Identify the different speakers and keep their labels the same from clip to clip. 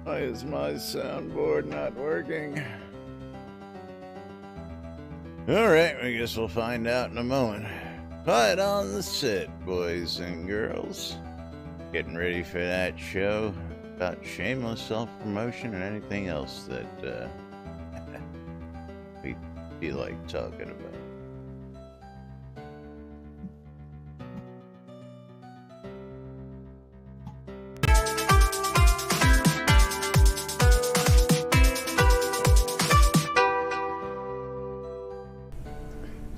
Speaker 1: Why is my soundboard not working? Alright, I guess we'll find out in a moment. Quiet on the set, boys and girls. Getting ready for that show about shameless self-promotion and anything else that we feel like talking about.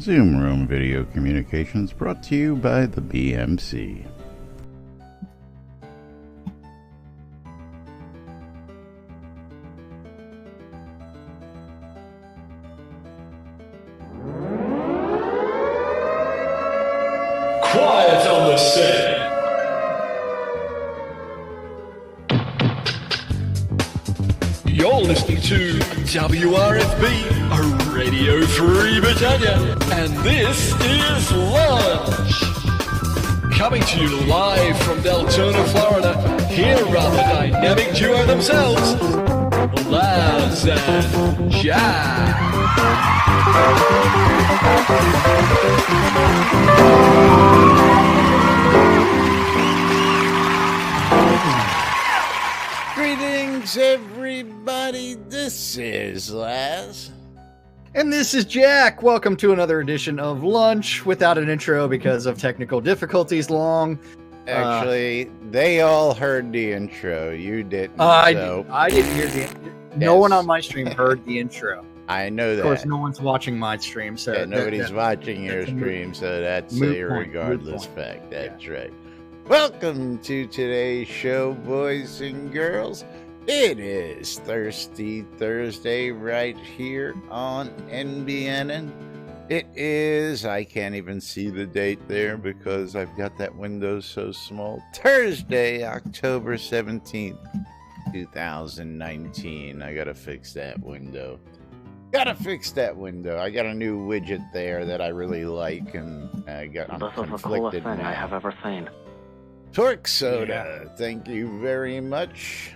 Speaker 1: Zoom Room Video Communications brought to you by the BMC.
Speaker 2: Quiet on the set. You're listening to WRFB, Radio Free Britannia, and this is Lunch. Coming to you live from Deltona, Florida, here are the dynamic duo themselves, Laz and Jack.
Speaker 1: Greetings, everybody. This is Laz.
Speaker 3: And this is Jack. Welcome to another edition of Lunch without an intro because of technical difficulties.
Speaker 1: Actually, they all heard the intro. You didn't.
Speaker 3: I didn't hear the. No one on my stream heard the intro.
Speaker 1: I know that.
Speaker 3: Of course, no one's watching my stream, so
Speaker 1: yeah, nobody's watching your stream, so that's a regardless fact. That's right. Welcome to today's show, boys and girls. It is Thirsty Thursday right here on NBNN. It is, I can't even see the date there because I've got that window so small. Thursday, October 17th, 2019. I gotta fix that window. I got a new widget there that I really like, and I'm conflicted.
Speaker 4: This is the coolest thing I have ever seen.
Speaker 1: Torque Soda, Thank you very much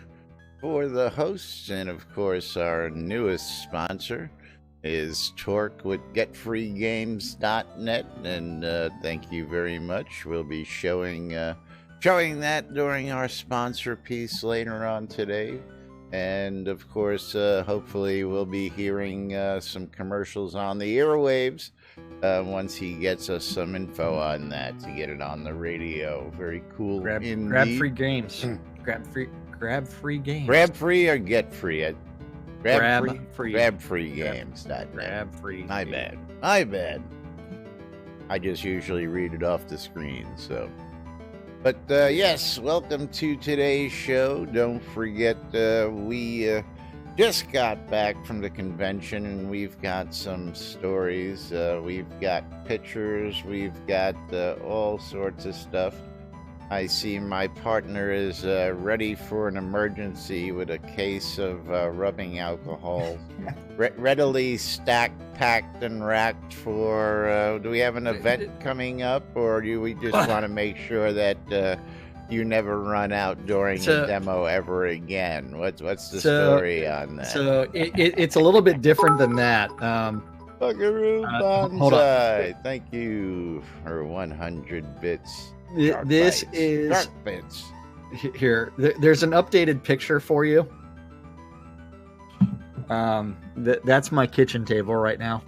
Speaker 1: for the hosts, and of course our newest sponsor is Torque with GetFreeGames.net, and thank you very much. We'll be showing that during our sponsor piece later on today, and of course hopefully we'll be hearing some commercials on the airwaves once he gets us some info on that to get it on the radio. Very cool.
Speaker 3: grab free games. grab free games.
Speaker 1: Grab free or get free?
Speaker 3: Grab free.
Speaker 1: Grab free games.
Speaker 3: Grab free.
Speaker 1: My bad. I just usually read it off the screen. So, but yes, welcome to today's show. Don't forget, we just got back from the convention, and we've got some stories. We've got pictures. We've got all sorts of stuff. I see my partner is ready for an emergency with a case of rubbing alcohol, readily stacked, packed, and racked for. Do we have an event coming up, or do we just want to make sure that you never run out during the demo ever again? What's the story on that?
Speaker 3: So it's a little bit different than that.
Speaker 1: Buckaroo Bonsai, thank you for 100 bits.
Speaker 3: This is
Speaker 1: Dark bits.
Speaker 3: Here. There's an updated picture for you. That's my kitchen table right now.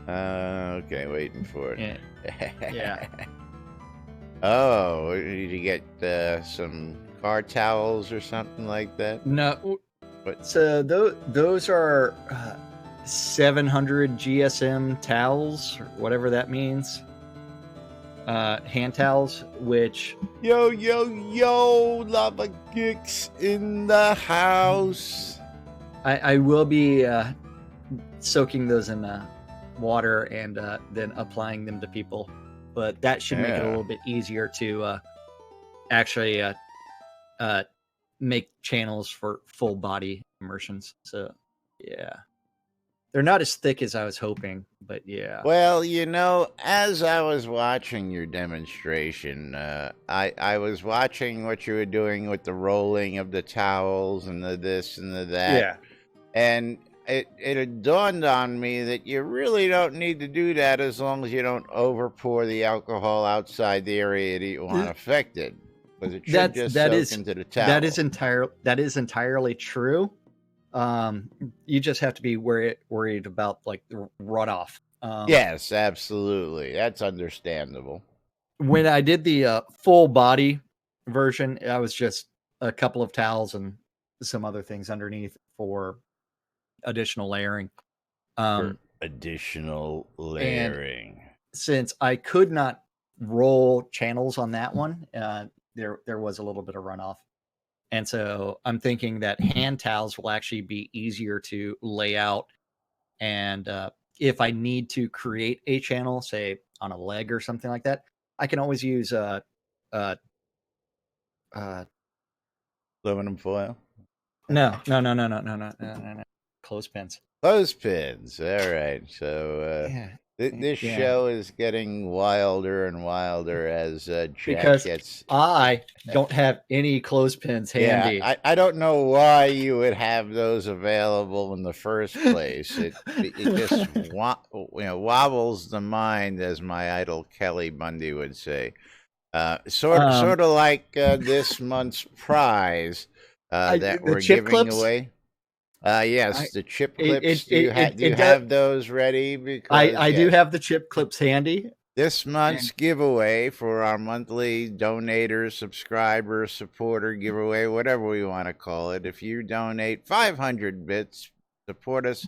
Speaker 1: Okay, waiting for it.
Speaker 3: Yeah.
Speaker 1: Oh, did you get some car towels or something like that?
Speaker 3: No.
Speaker 1: What?
Speaker 3: So those are 700 GSM towels, or whatever that means. Hand towels, which
Speaker 1: Yo, Lava Geeks in the house.
Speaker 3: I will be soaking those in water and then applying them to people, but that should make it a little bit easier to actually make channels for full body immersions. So yeah, they're not as thick as I was hoping, but yeah.
Speaker 1: Well, as I was watching your demonstration, I was watching what you were doing with the rolling of the towels and the this and the that.
Speaker 3: Yeah.
Speaker 1: And it had dawned on me that you really don't need to do that as long as you don't overpour the alcohol outside the area that you want affected. Because it should just soak into the towel.
Speaker 3: That is entirely true. You just have to be worried about like the runoff.
Speaker 1: Yes, absolutely. That's understandable.
Speaker 3: When I did the full body version, I was just a couple of towels and some other things underneath for additional layering.
Speaker 1: Additional layering.
Speaker 3: Since I could not roll channels on that one, there was a little bit of runoff. And so I'm thinking that hand towels will actually be easier to lay out. And if I need to create a channel, say on a leg or something like that, I can always use
Speaker 1: aluminum foil?
Speaker 3: No. Clothespins.
Speaker 1: Clothespins. All right. So this show is getting wilder and wilder as Jack gets.
Speaker 3: I don't have any clothespins handy.
Speaker 1: Yeah, I don't know why you would have those available in the first place. It just wobbles the mind, as my idol Kelly Bundy would say. Sort of like this month's prize that we're giving
Speaker 3: clips?
Speaker 1: away. Yes, the chip clips. Do you have those ready? Because
Speaker 3: I do have the chip clips handy.
Speaker 1: This month's giveaway for our monthly donator, subscriber, supporter giveaway, whatever we want to call it. If you donate 500 bits, support us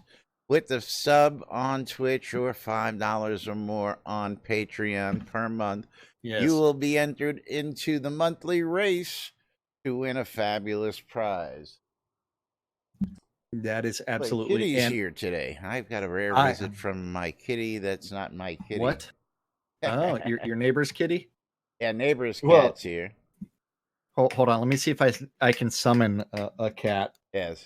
Speaker 1: with a sub on Twitch or $5 or more on Patreon per month, you will be entered into the monthly race to win a fabulous prize.
Speaker 3: That is absolutely.
Speaker 1: Kitty's here today. I've got a rare visit from my kitty. That's not my kitty.
Speaker 3: What? Oh, your neighbor's kitty?
Speaker 1: Yeah, neighbor's cat's here.
Speaker 3: Hold on. Let me see if I can summon a cat.
Speaker 1: Yes.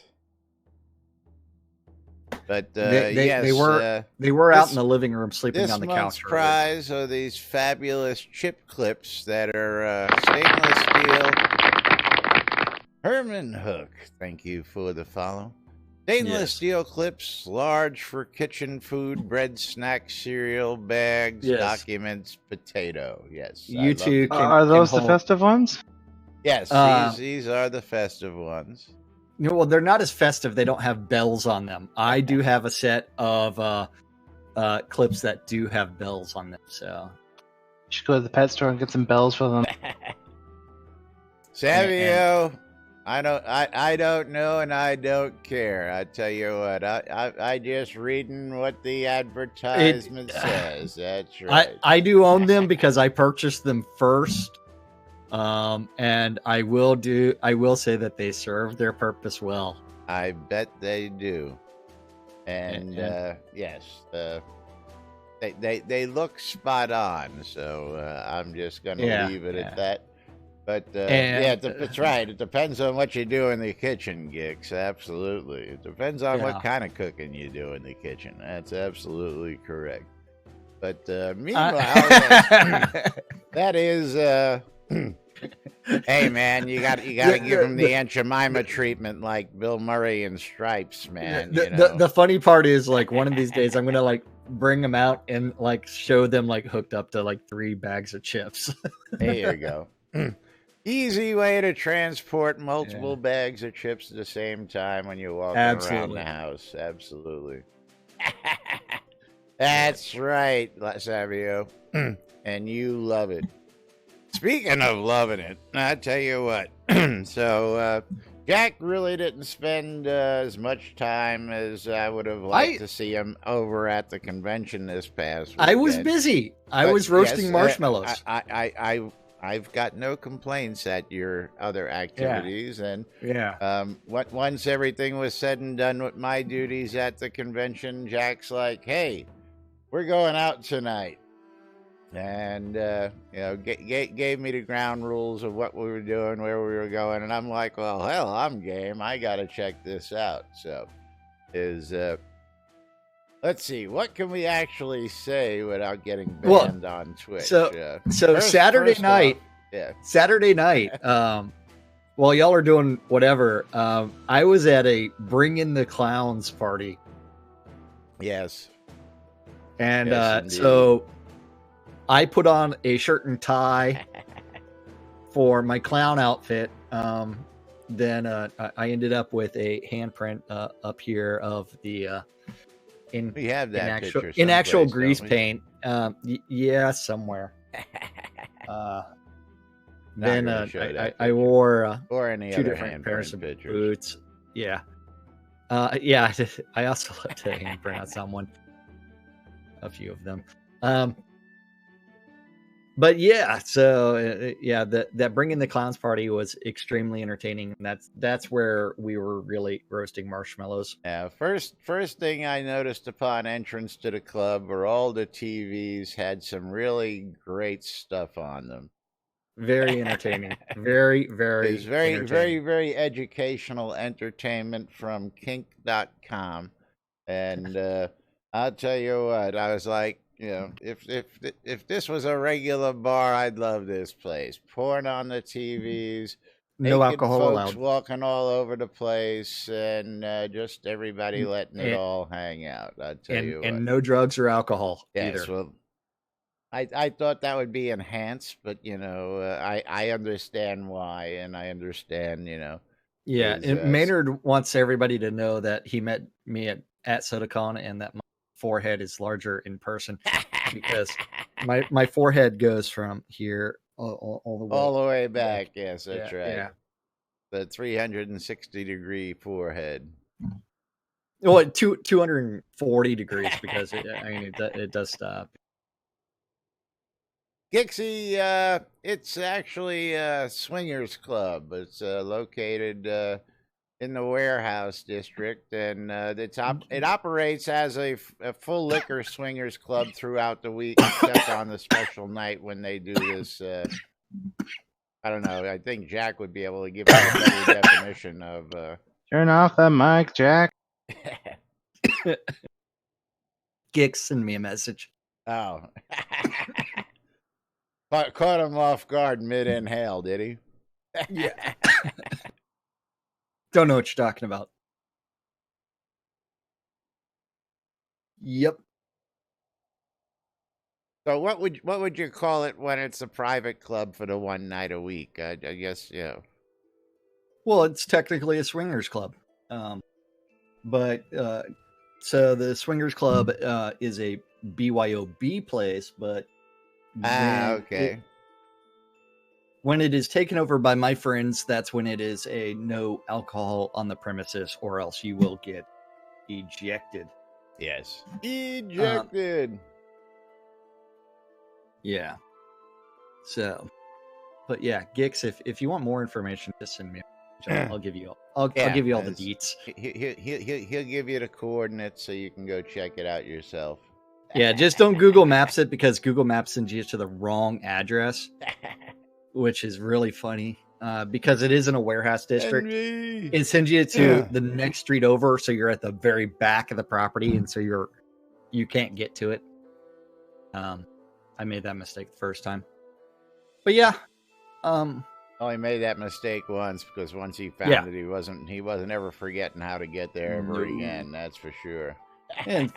Speaker 1: But
Speaker 3: they were out in the living room sleeping on the couch.
Speaker 1: This month's prize are these fabulous chip clips that are stainless steel. Herman Hook, thank you for the follow. Stainless steel clips, large for kitchen food, bread, snacks, cereal, bags, documents, potato. Yes.
Speaker 3: You two
Speaker 5: are those the festive ones?
Speaker 1: Yes, these are the festive ones.
Speaker 3: Well, they're not as festive. They don't have bells on them. I do have a set of clips that do have bells on them. So
Speaker 5: you should go to the pet store and get some bells for them.
Speaker 1: Savio. I don't know, and I don't care. I tell you what, I just reading what the advertisement says. That's right.
Speaker 3: I do own them because I purchased them first, and I will say that they serve their purpose well.
Speaker 1: I bet they do, and yes, they look spot on. So I'm just gonna leave it at that. But that's right. It depends on what you do in the kitchen, Gix. Absolutely. It depends on what kind of cooking you do in the kitchen. That's absolutely correct. But meanwhile, that is. Hey man, you got to give him the Aunt Jemima treatment, like Bill Murray in Stripes, man.
Speaker 3: The funny part is, like, one of these days I'm gonna like bring them out and like show them like hooked up to like 3 bags of chips.
Speaker 1: There you go. Easy way to transport multiple bags of chips at the same time when you're walking around the house. Absolutely. That's right, Savio. And you love it. Speaking of loving it, I tell you what. So, Jack really didn't spend as much time as I would have liked to see him over at the convention this past weekend.
Speaker 3: I was busy. I was roasting marshmallows.
Speaker 1: I've got no complaints at your other activities. And once everything was said and done with my duties at the convention, Jack's like, hey, we're going out tonight. And, gave me the ground rules of what we were doing, where we were going. And I'm like, well, hell, I'm game. I got to check this out. So Let's see. What can we actually say without getting
Speaker 3: Well,
Speaker 1: banned on Twitch?
Speaker 3: So
Speaker 1: First
Speaker 3: Saturday night,
Speaker 1: off, yeah.
Speaker 3: Saturday night, while y'all are doing whatever, I was at a Bring in the Clowns party.
Speaker 1: Yes.
Speaker 3: And
Speaker 1: Yes,
Speaker 3: so I put on a shirt and tie for my clown outfit. Then I ended up with a handprint up here of the
Speaker 1: we have that
Speaker 3: in actual
Speaker 1: someplace,
Speaker 3: grease
Speaker 1: don't we?
Speaker 3: paint. Yeah, somewhere. Then
Speaker 1: gonna show that
Speaker 3: I
Speaker 1: picture.
Speaker 3: wore
Speaker 1: Or any
Speaker 3: two
Speaker 1: other
Speaker 3: different pairs
Speaker 1: handprint
Speaker 3: of
Speaker 1: pictures.
Speaker 3: boots. Yeah. Yeah, I also left a handprint on someone. A few of them. But yeah, so yeah, that Bring in the Clowns party was extremely entertaining. That's where we were really roasting marshmallows.
Speaker 1: Yeah, first thing I noticed upon entrance to the club were all the TVs had some really great stuff on them.
Speaker 3: Very entertaining. Very, very,
Speaker 1: It's very,
Speaker 3: entertaining.
Speaker 1: very, very educational entertainment from kink.com. And I'll tell you what, I was like, if this was a regular bar, I'd love this place. Porn on the TVs,
Speaker 3: No
Speaker 1: naked
Speaker 3: alcohol
Speaker 1: folks
Speaker 3: allowed.
Speaker 1: walking all over the place, and just everybody letting it all hang out. I tell you what.
Speaker 3: And no drugs or alcohol
Speaker 1: Yes,
Speaker 3: either.
Speaker 1: well, I thought that would be enhanced, but I understand why, and I understand,
Speaker 3: Yeah,
Speaker 1: his,
Speaker 3: and Maynard wants everybody to know that he met me at SodaCon and that my forehead is larger in person because my forehead goes from here all
Speaker 1: the way back. Yes, that's right.
Speaker 3: Yeah.
Speaker 1: The 360-degree forehead.
Speaker 3: Well, 240 degrees because it does stop.
Speaker 1: Gixie, it's actually a swingers club. It's located in the warehouse district, and it operates as a full liquor swingers club throughout the week, except on the special night when they do this. I don't know. I think Jack would be able to give us a better definition of.
Speaker 5: Turn off that mic, Jack.
Speaker 3: Gix, send me a message.
Speaker 1: Oh. Caught him off guard mid-inhale, did he?
Speaker 3: Yeah. Don't know what you're talking about. Yep.
Speaker 1: So what would you call it when it's a private club for the one night a week? I guess,
Speaker 3: Well, it's technically a swingers club. But so the swingers club is a BYOB place, but
Speaker 1: okay.
Speaker 3: When it is taken over by my friends, that's when it is a no alcohol on the premises, or else you will get ejected.
Speaker 1: Yes. Ejected.
Speaker 3: Yeah. So, but yeah, Gix, if you want more information, just send me. I'll give you. I'll give you all the deets.
Speaker 1: He'll give you the coordinates so you can go check it out yourself.
Speaker 3: Yeah, just don't Google Maps it because Google Maps sends you to the wrong address, which is really funny because it is in a warehouse district. It sends you to the next street over, so you're at the very back of the property, and so you can't get to it. I made that mistake the first time, but yeah.
Speaker 1: Only made that mistake once because once he found it, he wasn't ever forgetting how to get there ever again. That's for sure.
Speaker 3: And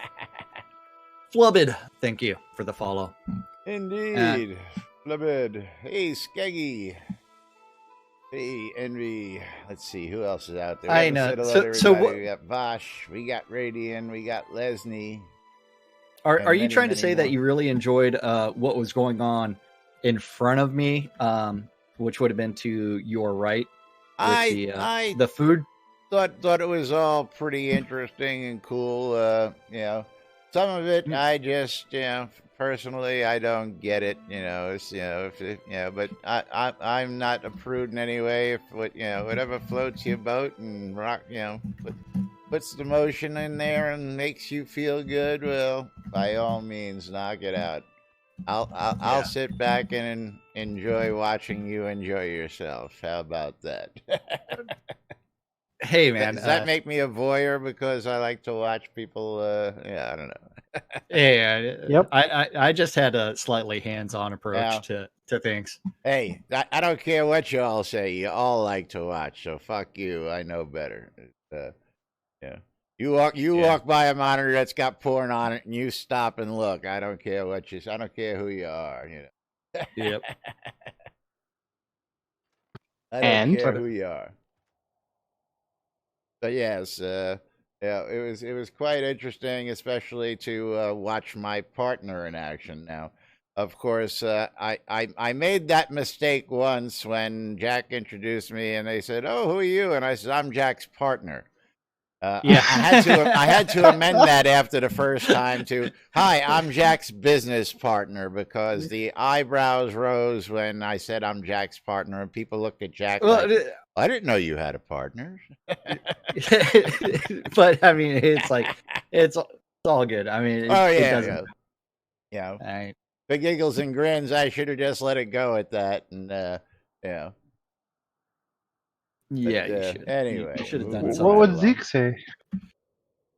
Speaker 3: Flubbid, thank you for the follow.
Speaker 1: Indeed. Flubbid. Hey, Skeggy. Hey, Envy. Let's see, who else is out there?
Speaker 3: I know. We
Speaker 1: got Vosh, we got Radian, we got Lesney.
Speaker 3: Are you trying to say that you really enjoyed what was going on in front of me, which would have been to your right? The food?
Speaker 1: Thought it was all pretty interesting and cool. Some of it I just, personally I don't get it. But I'm not a prude in any way. If whatever floats your boat and rock, puts the motion in there and makes you feel good, well, by all means, knock it out. I'll sit back and enjoy watching you enjoy yourself. How about that?
Speaker 3: Hey, man.
Speaker 1: Does that make me a voyeur because I like to watch people? Yeah, I don't know.
Speaker 3: Yeah,
Speaker 5: Yep.
Speaker 3: I just had a slightly hands-on
Speaker 1: Yeah.
Speaker 3: approach to things.
Speaker 1: Hey, I don't care what you all say. You all like to watch, so fuck you. I know better. Yeah. You walk by a monitor that's got porn on it, and you stop and look. I don't care what you. I don't care who you are. You know.
Speaker 3: Yep.
Speaker 1: I don't
Speaker 5: And-
Speaker 1: care who you are. But yes, yeah, it was quite interesting, especially to watch my partner in action. Now, of course, I made that mistake once when Jack introduced me, and they said, "Oh, who are you?" And I said, "I'm Jack's partner."
Speaker 3: Yeah.
Speaker 1: I had to amend that after the first time to, "Hi, I'm Jack's business partner," because the eyebrows rose when I said I'm Jack's partner, and people looked at Jack
Speaker 3: Well,
Speaker 1: like, "I didn't know you had a partner."
Speaker 3: but I mean, it's like it's all good. I mean,
Speaker 1: Oh
Speaker 3: it
Speaker 1: yeah,
Speaker 3: doesn't.
Speaker 1: yeah.
Speaker 3: I,
Speaker 1: The giggles and grins. I should have just let it go at that, and yeah.
Speaker 3: yeah, you
Speaker 1: But,
Speaker 3: should.
Speaker 1: anyway,
Speaker 3: you should have
Speaker 1: moving
Speaker 3: done
Speaker 1: right
Speaker 5: What would
Speaker 3: something.
Speaker 5: Zeke say?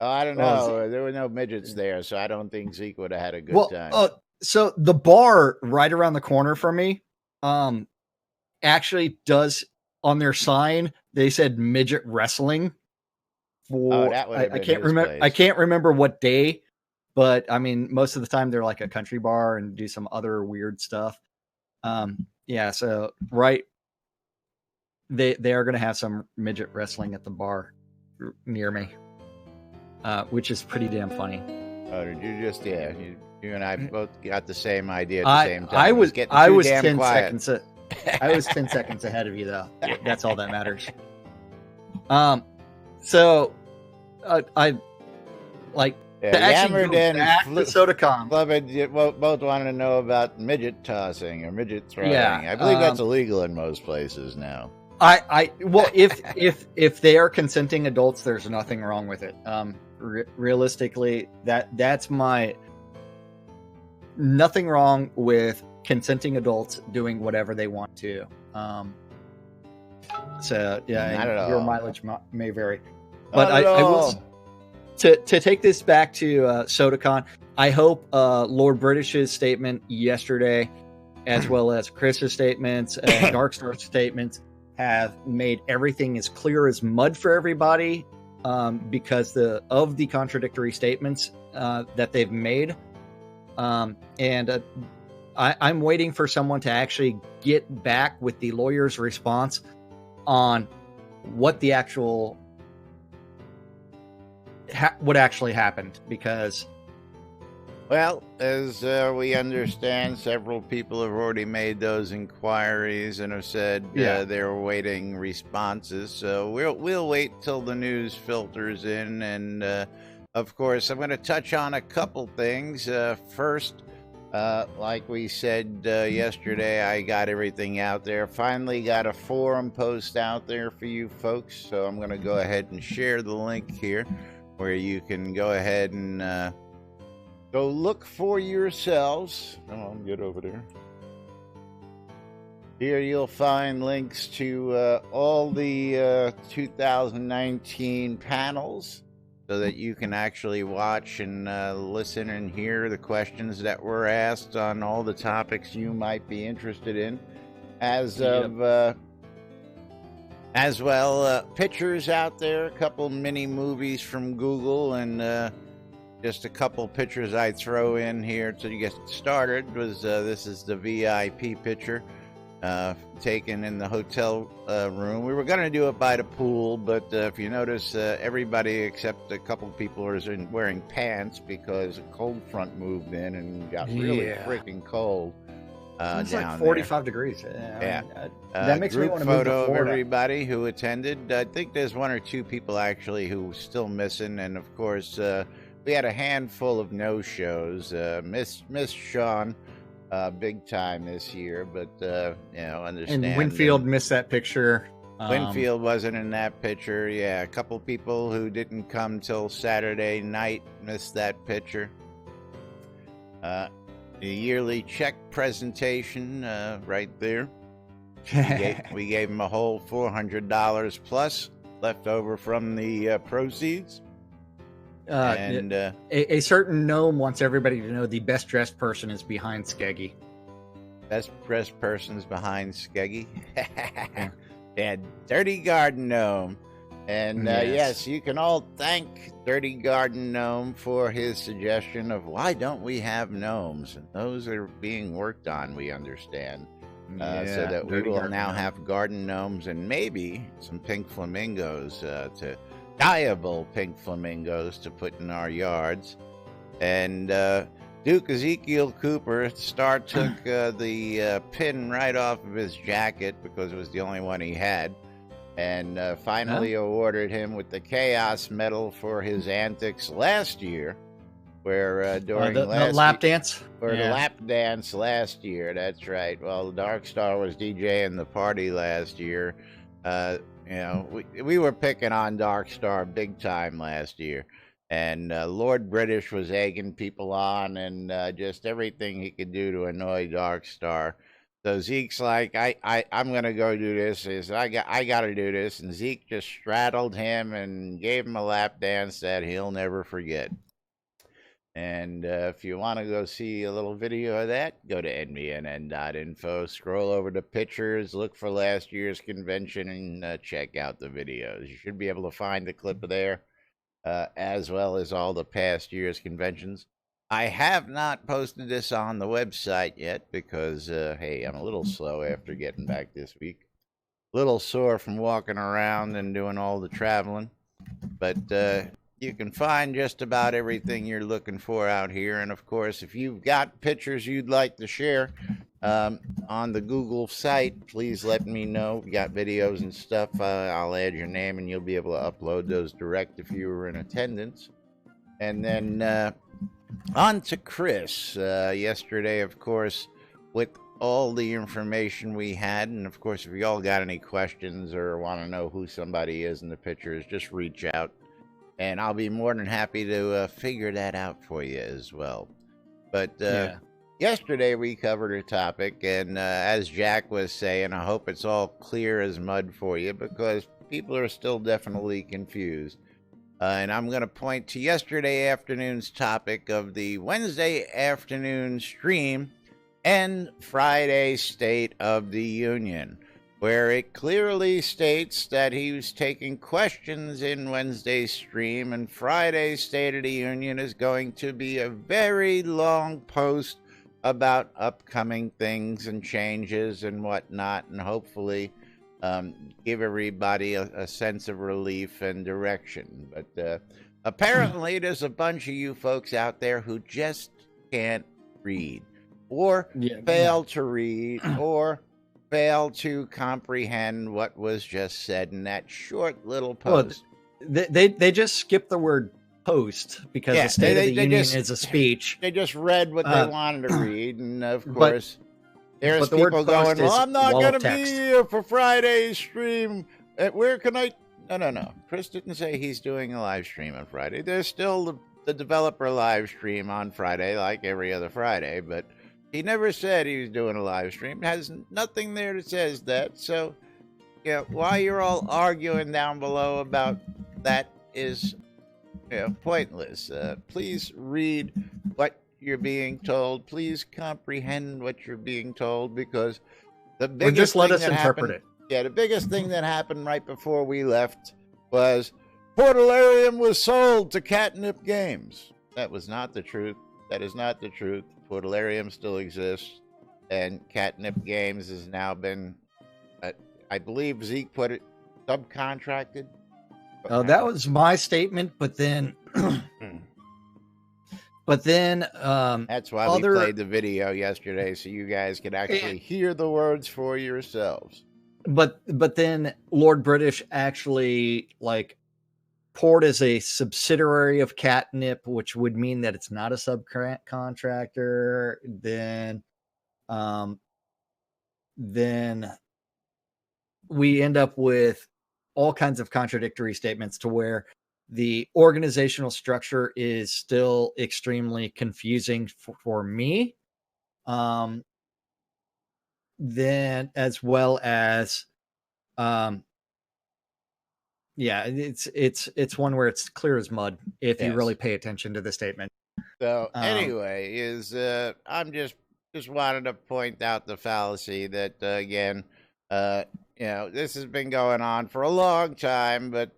Speaker 1: Oh, I don't
Speaker 3: Well,
Speaker 1: know. There were no midgets there, so I don't think Zeke would have had a good
Speaker 3: Well,
Speaker 1: time.
Speaker 3: so the bar right around the corner from me, actually does on their sign. They said midget wrestling. For
Speaker 1: that would have
Speaker 3: I
Speaker 1: been
Speaker 3: can't
Speaker 1: his
Speaker 3: remember. I
Speaker 1: place.
Speaker 3: can't remember what day, but I mean, most of the time they're like a country bar and do some other weird stuff. Yeah. So right, they are going to have some midget wrestling at the bar near me, which is pretty damn funny.
Speaker 1: Oh, did you just? Yeah, you and I both got the same idea at the same time.
Speaker 3: I
Speaker 1: It
Speaker 3: was
Speaker 1: getting
Speaker 3: I
Speaker 1: too
Speaker 3: was
Speaker 1: damn
Speaker 3: 10
Speaker 1: quiet.
Speaker 3: seconds. I was 10 seconds ahead of you, though. That's all that matters. So I like
Speaker 1: Yeah,
Speaker 3: to actually
Speaker 1: Yammered
Speaker 3: go
Speaker 1: and
Speaker 3: back to Sodacom.
Speaker 1: Flubbed, you both wanted to know about midget tossing or midget throwing.
Speaker 3: Yeah,
Speaker 1: I believe that's illegal in most places now.
Speaker 3: Well, if they are consenting adults, there's nothing wrong with it. Realistically, that's my nothing wrong with consenting adults doing whatever they want to. So yeah,
Speaker 1: Not at
Speaker 3: your
Speaker 1: all.
Speaker 3: mileage may vary, but
Speaker 1: Not at
Speaker 3: I will
Speaker 1: all.
Speaker 3: to take this back to Sodacon. I hope Lord British's statement yesterday, as well as Chris's statements and Darkstar's statements, have made everything as clear as mud for everybody, because of the contradictory statements that they've made. And I'm waiting for someone to actually get back with the lawyer's response on what the actual what actually happened, because
Speaker 1: Well, as we understand, several people have already made those inquiries and have said they're awaiting responses. So we'll wait till the news filters in, and of course, I'm going to touch on a couple things. First, like we said yesterday, I got everything out there. Finally, got a forum post out there for you folks. So I'm going to go ahead and share the link here, where you can go ahead and go look for yourselves. Come on, get over there. Here you'll find links to all the 2019 panels, so that you can actually watch and listen and hear the questions that were asked on all the topics you might be interested in. As well, pictures out there, a couple mini movies from Google, and just a couple pictures I throw in here to get started. This is the VIP picture taken in the hotel room. We were going to do it by the pool, but if you notice, everybody except a couple people are wearing pants because a cold front moved in and got really freaking cold.
Speaker 3: it's
Speaker 1: down
Speaker 3: like 45 degrees.
Speaker 1: Yeah.
Speaker 3: That makes me
Speaker 1: group
Speaker 3: want to move to
Speaker 1: photo of
Speaker 3: Florida.
Speaker 1: everybody who attended. I think there's one or two people actually who are still missing, and of course we had a handful of no-shows. Miss Sean big time this year, but understand.
Speaker 3: And Winfield missed that picture.
Speaker 1: Winfield wasn't in that picture. Yeah, a couple people who didn't come till Saturday night missed that picture. The yearly check presentation right there. We gave them a whole $400 plus left over from the proceeds. And
Speaker 3: a certain gnome wants everybody to know the best dressed person is behind Skeggy.
Speaker 1: Best dressed person's behind Skeggy. Yeah, Dirty Garden Gnome. And yes, you can all thank Dirty Garden Gnome for his suggestion of why don't we have gnomes? And those are being worked on, we understand. So that we will now have garden gnomes and maybe some pink flamingos, dyeable pink flamingos to put in our yards. And Duke Ezekiel Cooper took the pin right off of his jacket because it was the only one he had. And finally awarded him with the Chaos Medal for his antics last year, where during
Speaker 3: the lap dance?
Speaker 1: The lap dance last year, that's right. Well, Dark Star was DJing the party last year. We were picking on Dark Star big time last year. And Lord British was egging people on and just everything he could do to annoy Dark Star. So Zeke's like, I'm gonna go do this. I gotta do this, and Zeke just straddled him and gave him a lap dance that he'll never forget. And if you want to go see a little video of that, go to NBNN.info, scroll over to pictures, look for last year's convention, and check out the videos. You should be able to find the clip there, as well as all the past year's conventions. I have not posted this on the website yet because, hey, I'm a little slow after getting back this week. A little sore from walking around and doing all the traveling. But you can find just about everything you're looking for out here. And, of course, if you've got pictures you'd like to share on the Google site, please let me know. If you got videos and stuff, I'll add your name and you'll be able to upload those direct if you were in attendance. And then on to Chris. Yesterday, of course, with all the information we had, and of course, if you all got any questions or want to know who somebody is in the pictures, just reach out, and I'll be more than happy to figure that out for you as well. But yesterday we covered a topic, and as Jack was saying, I hope it's all clear as mud for you because people are still definitely confused. And I'm going to point to yesterday afternoon's topic of the Wednesday afternoon stream and Friday State of the Union, where it clearly states that he was taking questions in Wednesday's stream, and Friday's State of the Union is going to be a very long post about upcoming things and changes and whatnot, and hopefully give everybody a sense of relief and direction. But apparently there's a bunch of you folks out there who just can't read or fail to read or fail to comprehend what was just said in that short little post.
Speaker 3: Well, they just skipped the word post because the State of the Union is a speech.
Speaker 1: They just read what they wanted to read, and of course there's people going, well, I'm not going to be here for Friday's stream. Where can I? No. Chris didn't say he's doing a live stream on Friday. There's still the developer live stream on Friday, like every other Friday, but he never said he was doing a live stream. It has nothing there that says that. So, while you're all arguing down below about that is pointless. Please read what you're being told. Please comprehend what you're being told, because the biggest
Speaker 3: just let
Speaker 1: thing
Speaker 3: us
Speaker 1: that
Speaker 3: interpret
Speaker 1: happened,
Speaker 3: it.
Speaker 1: Yeah, the biggest thing that happened right before we left was Portalarium was sold to Catnip Games. That was not the truth. That is not the truth. Portalarium still exists, and Catnip Games has now been, I believe Zeke put it, subcontracted.
Speaker 3: Oh, that was my statement, but then
Speaker 1: that's why we played the video yesterday, so you guys could actually hear the words for yourselves.
Speaker 3: But then Lord British actually poured as a subsidiary of Catnip, which would mean that it's not a subcontractor. Then we end up with all kinds of contradictory statements to where the organizational structure is still extremely confusing for me. Then, as well as Yeah, it's one where it's clear as mud if you
Speaker 1: Yes.
Speaker 3: really pay attention to the statement.
Speaker 1: So
Speaker 3: Um,
Speaker 1: anyway, I'm just wanted to point out the fallacy that again, this has been going on for a long time, but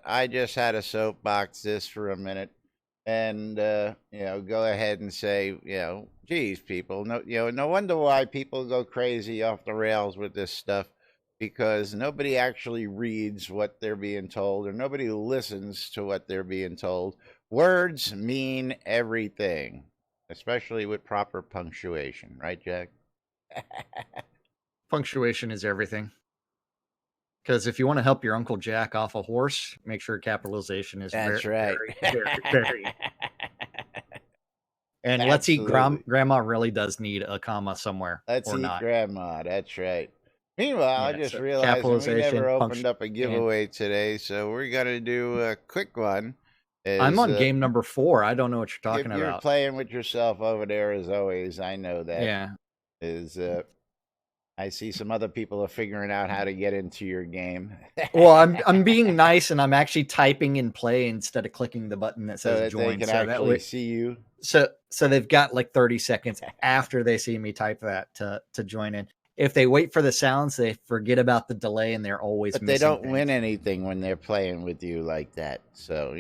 Speaker 1: I just had a soapbox this for a minute, and go ahead and say, geez, people, no wonder why people go crazy off the rails with this stuff. Because nobody actually reads what they're being told, or nobody listens to what they're being told. Words mean everything, especially with proper punctuation, right, Jack?
Speaker 3: punctuation is everything. Because if you want to help your Uncle Jack off a horse, make sure capitalization is
Speaker 1: That's right.
Speaker 3: very. And let's eat
Speaker 1: Absolutely.
Speaker 3: grandma really does need a comma somewhere.
Speaker 1: Let's
Speaker 3: or
Speaker 1: eat
Speaker 3: not.
Speaker 1: grandma. That's right. Meanwhile, I
Speaker 3: Yeah,
Speaker 1: just
Speaker 3: so
Speaker 1: realized we
Speaker 3: capitalization,
Speaker 1: never opened up a giveaway today, so we're gonna do a quick one.
Speaker 3: I'm on game number 4. I don't know what you're talking
Speaker 1: You're
Speaker 3: about.
Speaker 1: playing with yourself over there as always. I know that.
Speaker 3: Yeah.
Speaker 1: I see some other people are figuring out how to get into your game.
Speaker 3: Well, I'm being nice, and I'm actually typing in play instead of clicking the button that
Speaker 1: so
Speaker 3: says
Speaker 1: that
Speaker 3: join.
Speaker 1: they can actually see you.
Speaker 3: So they've got like 30 seconds after they see me type that to join in. If they wait for the sounds, they forget about the delay, and they're always.
Speaker 1: But they don't win anything when they're playing with you like that. So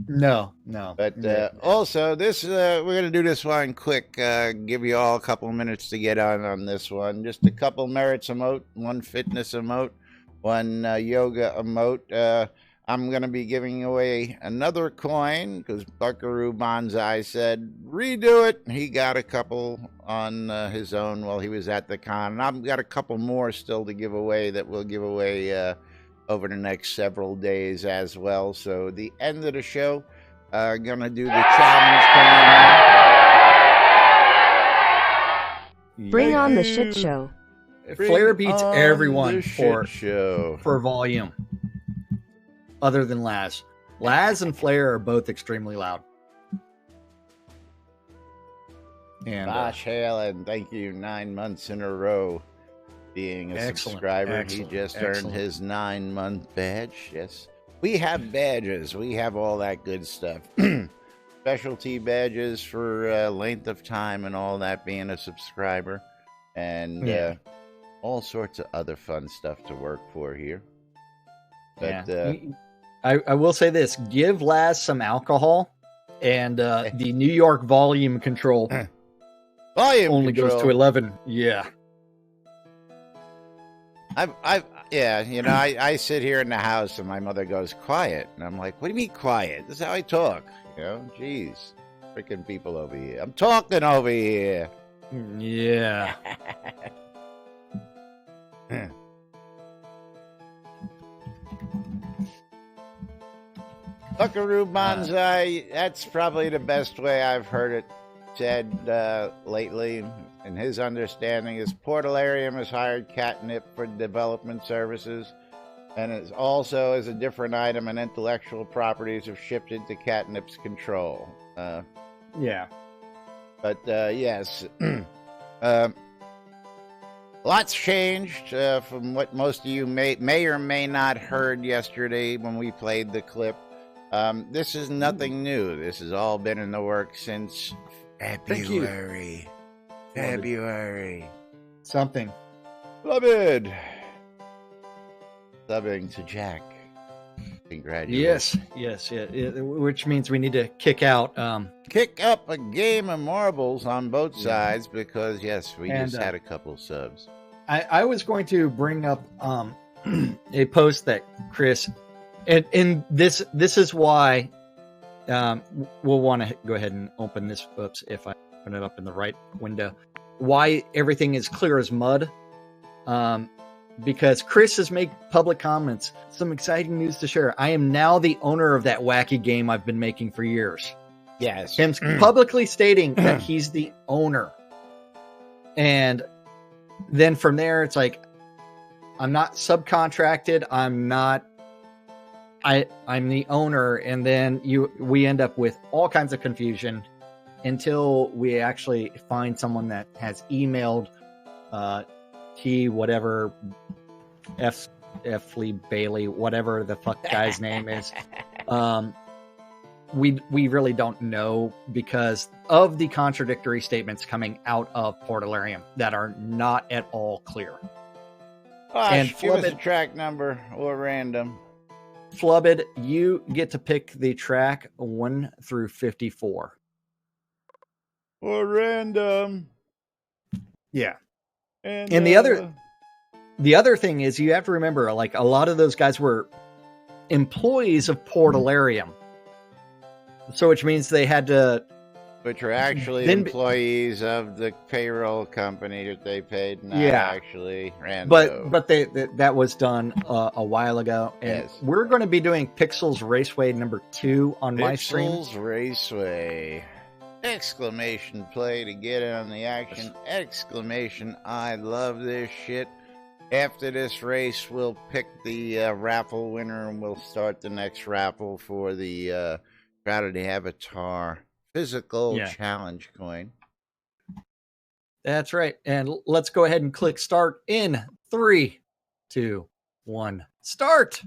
Speaker 3: No.
Speaker 1: But also, this we're going to do this one quick. Give you all a couple minutes to get on this one. Just a couple merits emote, one fitness emote, one yoga emote. I'm going to be giving away another coin because Buckaroo Banzai said, redo it. He got a couple on his own while he was at the con. And I've got a couple more still to give away that we'll give away over the next several days as well. So the end of the show, gonna do the challenge coin.
Speaker 6: Bring on the shit show.
Speaker 3: Flair beats everyone for volume, other than Laz. Laz and Flair are both extremely loud. And
Speaker 1: Bosh Halen, thank you. 9 months in a row being a subscriber. He just earned his 9-month badge. Yes, we have badges. We have all that good stuff. Specialty badges for length of time and all that, being a subscriber, and all sorts of other fun stuff to work for here. But
Speaker 3: I will say this: give Laz some alcohol, and the New York volume control only goes to 11. Yeah.
Speaker 1: I sit here in the house and my mother goes, quiet. And I'm like, what do you mean quiet? This is how I talk. Jeez. Freaking people over here. I'm talking over here.
Speaker 3: Yeah.
Speaker 1: Buckaroo Banzai, that's probably the best way I've heard it said lately. In his understanding, is Portalarium has hired Catnip for development services, and is also as a different item and intellectual properties have shifted to Catnip's control.
Speaker 3: Yeah.
Speaker 1: But yes, lots changed from what most of you may or may not heard yesterday when we played the clip. This is nothing new. This has all been in the works since February.
Speaker 3: Something.
Speaker 1: Subbing to Jack. Congratulations.
Speaker 3: Yes. Which means we need to kick out.
Speaker 1: Kick up a game of marbles on both sides because, yes, we just had a couple subs.
Speaker 3: I was going to bring up a post that Chris, and this is why we'll want to go ahead and open this. Oops, if I open it up in the right window. Why everything is clear as mud. Because Chris has made public comments. Some exciting news to share. I am now the owner of that wacky game I've been making for years.
Speaker 1: Yes.
Speaker 3: Him publicly stating that he's the owner. And then from there, it's like, I'm not subcontracted. I'm the owner. And then we end up with all kinds of confusion until we actually find someone that has emailed T whatever F F. Lee Bailey, whatever the fuck guy's name is. We really don't know because of the contradictory statements coming out of Portalarium that are not at all clear.
Speaker 1: Gosh, give us a track number or random.
Speaker 3: Flubbed, you get to pick the track 1 through 54.
Speaker 1: Or random.
Speaker 3: Yeah.
Speaker 1: And
Speaker 3: the other thing is you have to remember, like, a lot of those guys were employees of Portalarium. So which means they had to...
Speaker 1: Which are actually employees of the payroll company that they paid, not actually random.
Speaker 3: But that was done a while ago. And we're going to be doing Pixels Raceway number 2 on my stream.
Speaker 1: Pixels Raceway. Exclamation play to get in on the action. Exclamation, I love this shit. After this race, we'll pick the raffle winner and we'll start the next raffle for the Shroud Avatar physical challenge coin.
Speaker 3: That's right. And let's go ahead and click start in 3, 2, 1. Start.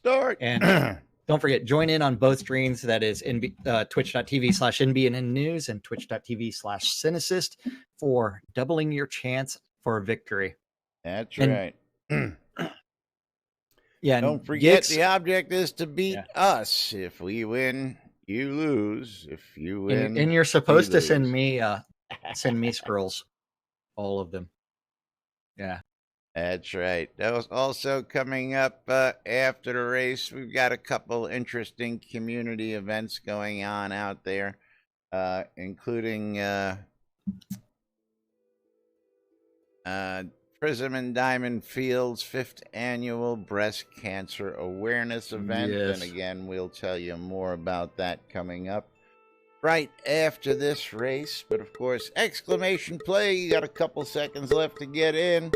Speaker 3: And don't forget, join in on both streams. That is twitch.tv/NBNN News and twitch.tv/Cynicist for doubling your chance for a victory.
Speaker 1: That's right.
Speaker 3: Yeah.
Speaker 1: Don't forget, the object is to beat us. If we win, you lose. If you win,
Speaker 3: and you're supposed to send me scrolls, all of them. Yeah.
Speaker 1: That's right. That was also coming up after the race. We've got a couple interesting community events going on out there, including Prism and Diamond Field's 5th annual breast cancer awareness event. And again, we'll tell you more about that coming up right after this race. But of course, exclamation play. You got a couple seconds left to get in.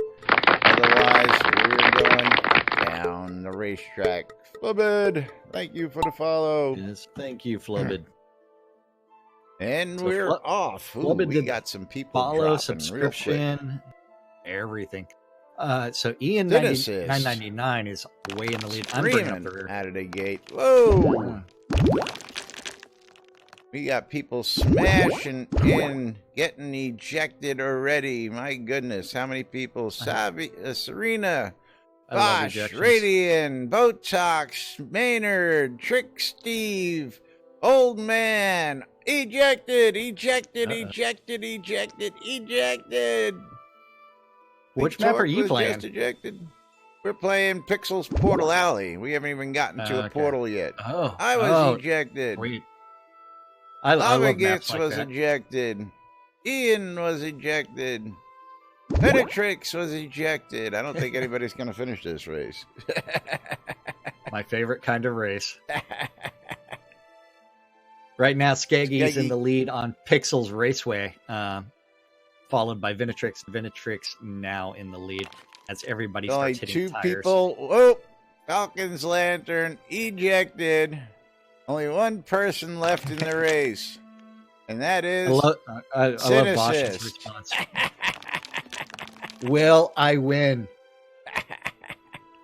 Speaker 1: Otherwise, we're going down the racetrack. Flubbed, thank you for the follow.
Speaker 3: Yes, thank you, Flubbed.
Speaker 1: And so we're off. Ooh, we got some people
Speaker 3: follow,
Speaker 1: dropping
Speaker 3: subscription, everything. So Ian 999 is way in the lead. I'm bringing up the rear.
Speaker 1: Out of the gate. Whoa! We got people smashing in, getting ejected already. My goodness, how many people? Serena, Bosch, Radian, Botox, Maynard, Trick Steve, Old Man, ejected.
Speaker 3: Which map are you playing?
Speaker 1: Just ejected. We're playing Pixels Portal Alley. We haven't even gotten to a portal yet. I was ejected.
Speaker 3: Sweet. I love maps like
Speaker 1: was
Speaker 3: that.
Speaker 1: ejected. Ian was ejected. Penetrix was ejected. I don't think anybody's going to finish this race.
Speaker 3: My favorite kind of race. Right now, Skaggy's in the lead on Pixels Raceway, followed by Vinatrix. Vinatrix now in the lead as everybody starts hitting tires.
Speaker 1: 2 people. Oh, Falcon's Lantern ejected. Only 1 person left in the race, and that is
Speaker 3: I love Bosch's response. Will I win?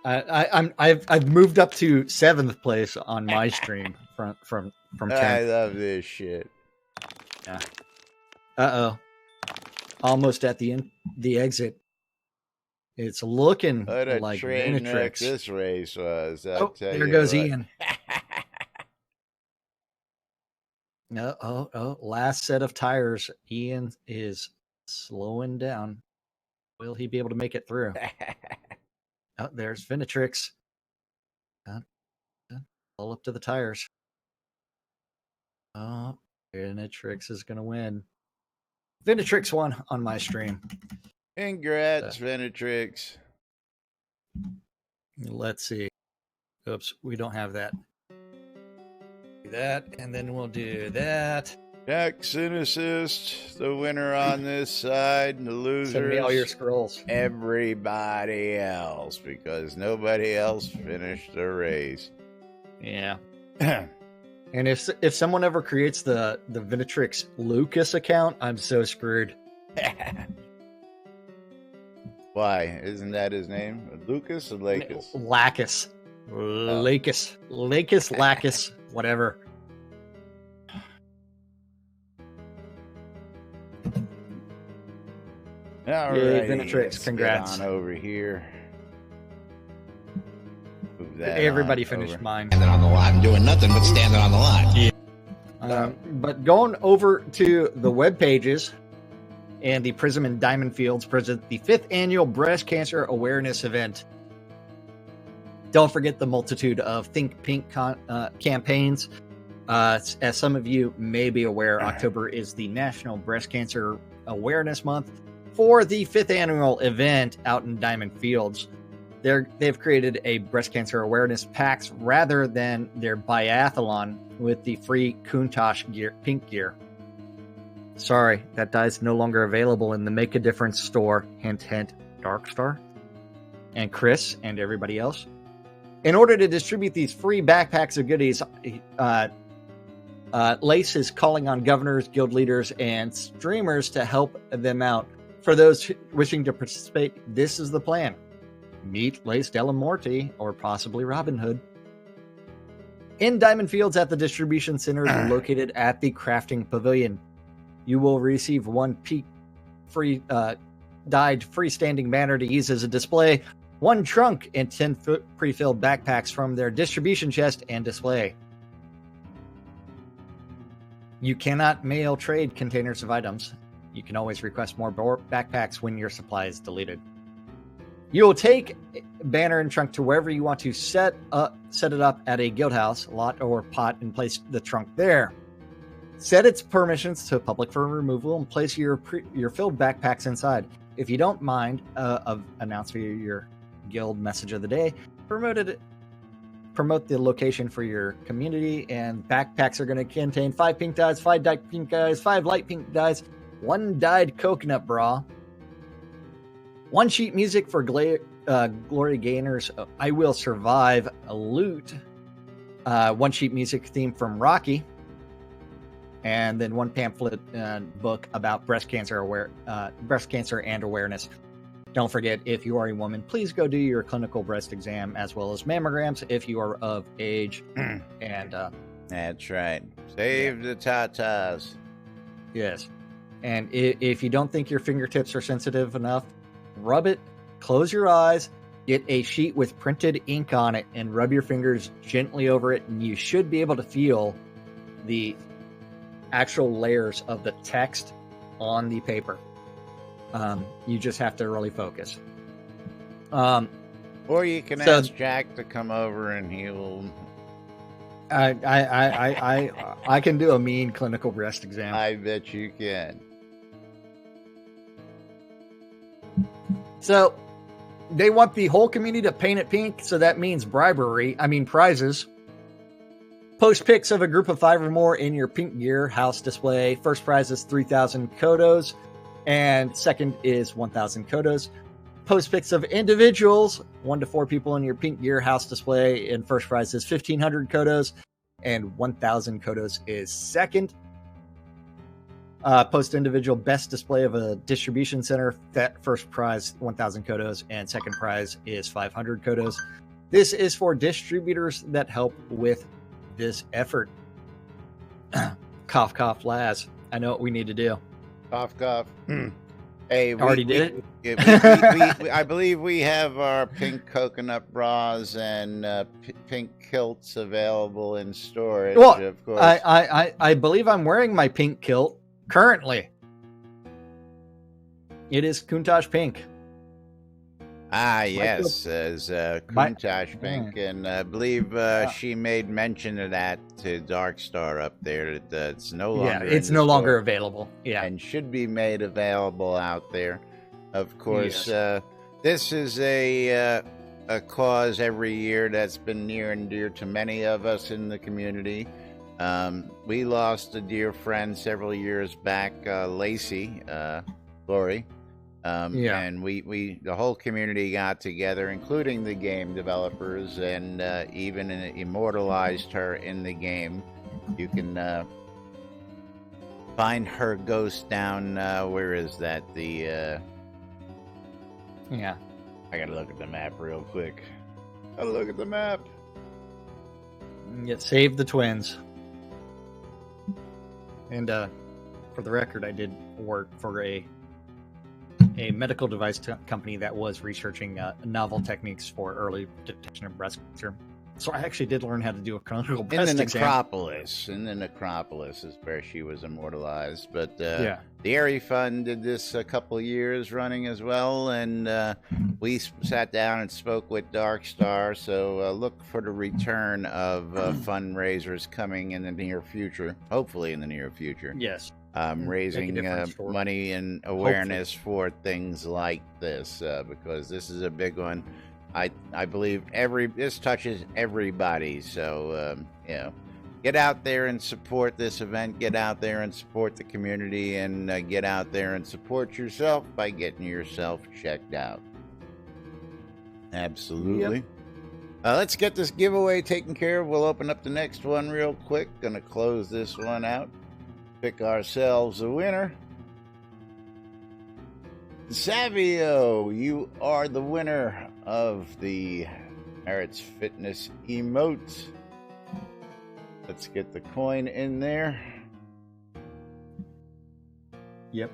Speaker 3: I've moved up to 7th place on my stream from 10th.
Speaker 1: I love this shit.
Speaker 3: Yeah. Almost at the exit. It's looking like
Speaker 1: train wreck
Speaker 3: Vinatrix.
Speaker 1: this race was.
Speaker 3: There goes Ian. Last set of tires. Ian is slowing down. Will he be able to make it through? There's Vinatrix. Pull up to the tires. Vinatrix is going to win. Vinatrix won on my stream.
Speaker 1: Congrats, Vinatrix.
Speaker 3: Let's see. Oops, we don't have that. Do that, and then we'll do that.
Speaker 1: Jackson assist, the winner on this side, and the loser.
Speaker 3: Send me all your scrolls.
Speaker 1: Everybody else, because nobody else finished the race.
Speaker 3: Yeah. And if someone ever creates the Vinatrix Lucas account, I'm so screwed.
Speaker 1: Why? Isn't that his name? Lucas or Lacus?
Speaker 3: Lacus. Lacus, whatever.
Speaker 1: All
Speaker 3: Yay,
Speaker 1: right,
Speaker 3: Venatrix, congrats.
Speaker 1: Get on over here. Move that
Speaker 3: Everybody
Speaker 1: on
Speaker 3: finished
Speaker 1: over.
Speaker 3: mine.
Speaker 6: Standing on the line, doing nothing but standing on the line.
Speaker 3: But going over to the web pages, and the Prism and Diamond Fields present the 5th annual breast cancer awareness event. Don't forget the multitude of Think Pink campaigns. As some of you may be aware, October is the National Breast Cancer Awareness Month. For the 5th annual event out in Diamond Fields, they've created a breast cancer awareness packs rather than their biathlon with the free Countach gear, pink gear. Sorry, that dye is no longer available in the Make a Difference store. Hint, hint, Darkstar. And Chris and everybody else. In order to distribute these free backpacks of goodies, Lace is calling on governors, guild leaders, and streamers to help them out. For those wishing to participate, this is the plan. Meet Lace Delamorte or possibly Robin Hood in Diamond Fields at the distribution centers located at the Crafting Pavilion. You will receive one free dyed freestanding banner to use as a display, one trunk, and 10 pre-filled backpacks from their distribution chest and display. You cannot mail trade containers of items. You can always request more backpacks when your supply is deleted. You will take banner and trunk to wherever you want to set it up at a guild house, lot, or pot, and place the trunk there. Set its permissions to public for removal and place your filled backpacks inside. If you don't mind, announce via your guild message of the day. Promote the location for your community, and backpacks are going to contain 5 pink dyes, 5 dyed pink dyes, 5 light pink dyes, 1 dyed coconut bra, 1 sheet music for glory gainers. I Will Survive a loot. 1 sheet music theme from Rocky. And then 1 pamphlet book about breast cancer and awareness. Don't forget, if you are a woman, please go do your clinical breast exam as well as mammograms if you are of age. And
Speaker 1: that's right. Save the tatas.
Speaker 3: Yes. And if you don't think your fingertips are sensitive enough, rub it, close your eyes, get a sheet with printed ink on it, and rub your fingers gently over it, and you should be able to feel the actual layers of the text on the paper. You just have to really focus.
Speaker 1: Or you can ask Jack to come over and he'll...
Speaker 3: I can do a mean clinical breast exam.
Speaker 1: I bet you can.
Speaker 3: So they want the whole community to paint it pink, so that means prizes. Post pics of a group of 5 or more in your pink gear house display. First prize is 3,000 kodos, and second is 1,000 kodos. Post pics of individuals, 1 to 4 people in your pink gear house display, and first prize is 1,500 kodos, and 1,000 kodos is second. Post individual best display of a distribution center. First prize 1,000 kodos, and second prize is 500 kodos. This is for distributors that help with this effort. Cough, cough, Laz. I know what we need to do.
Speaker 1: Cough, cough. Hey,
Speaker 3: we did
Speaker 1: it. I believe we have our pink coconut bras and pink kilts available in storage.
Speaker 3: Well,
Speaker 1: of course.
Speaker 3: I believe I'm wearing my pink kilt currently. It is Countach pink.
Speaker 1: Ah, yes, as Countach pink, and I believe she made mention of that to Darkstar up there. That it's no longer.
Speaker 3: Yeah, it's no longer available. Yeah,
Speaker 1: and should be made available out there. Of course, this is a cause every year that's been near and dear to many of us in the community. We lost a dear friend several years back, Lacey, Lori. And we the whole community got together, including the game developers, and even immortalized her in the game. You can find her ghost down, where is that? The
Speaker 3: Yeah.
Speaker 1: I gotta look at the map real quick. Gotta look at the map.
Speaker 3: Get Save the Twins. And for the record, I did work for a medical device company that was researching novel techniques for early detection of breast cancer. So I actually did learn how to do a clinical breast
Speaker 1: In the
Speaker 3: exam.
Speaker 1: necropolis. In the necropolis is where she was immortalized. But the Airy Fund did this a couple of years running as well, and we sat down and spoke with Dark Star. So look for the return of fundraisers coming in the near future. Hopefully in the near future.
Speaker 3: Yes.
Speaker 1: Raising money and awareness for things like this, because this is a big one. I believe this touches everybody. So get out there and support this event. Get out there and support the community, and get out there and support yourself by getting yourself checked out. Absolutely. Yep. Let's get this giveaway taken care of. We'll open up the next one real quick. Gonna close this one out. Pick ourselves a winner. Savio, you are the winner of the Merritt's Fitness emote. Let's get the coin in there.
Speaker 3: Yep.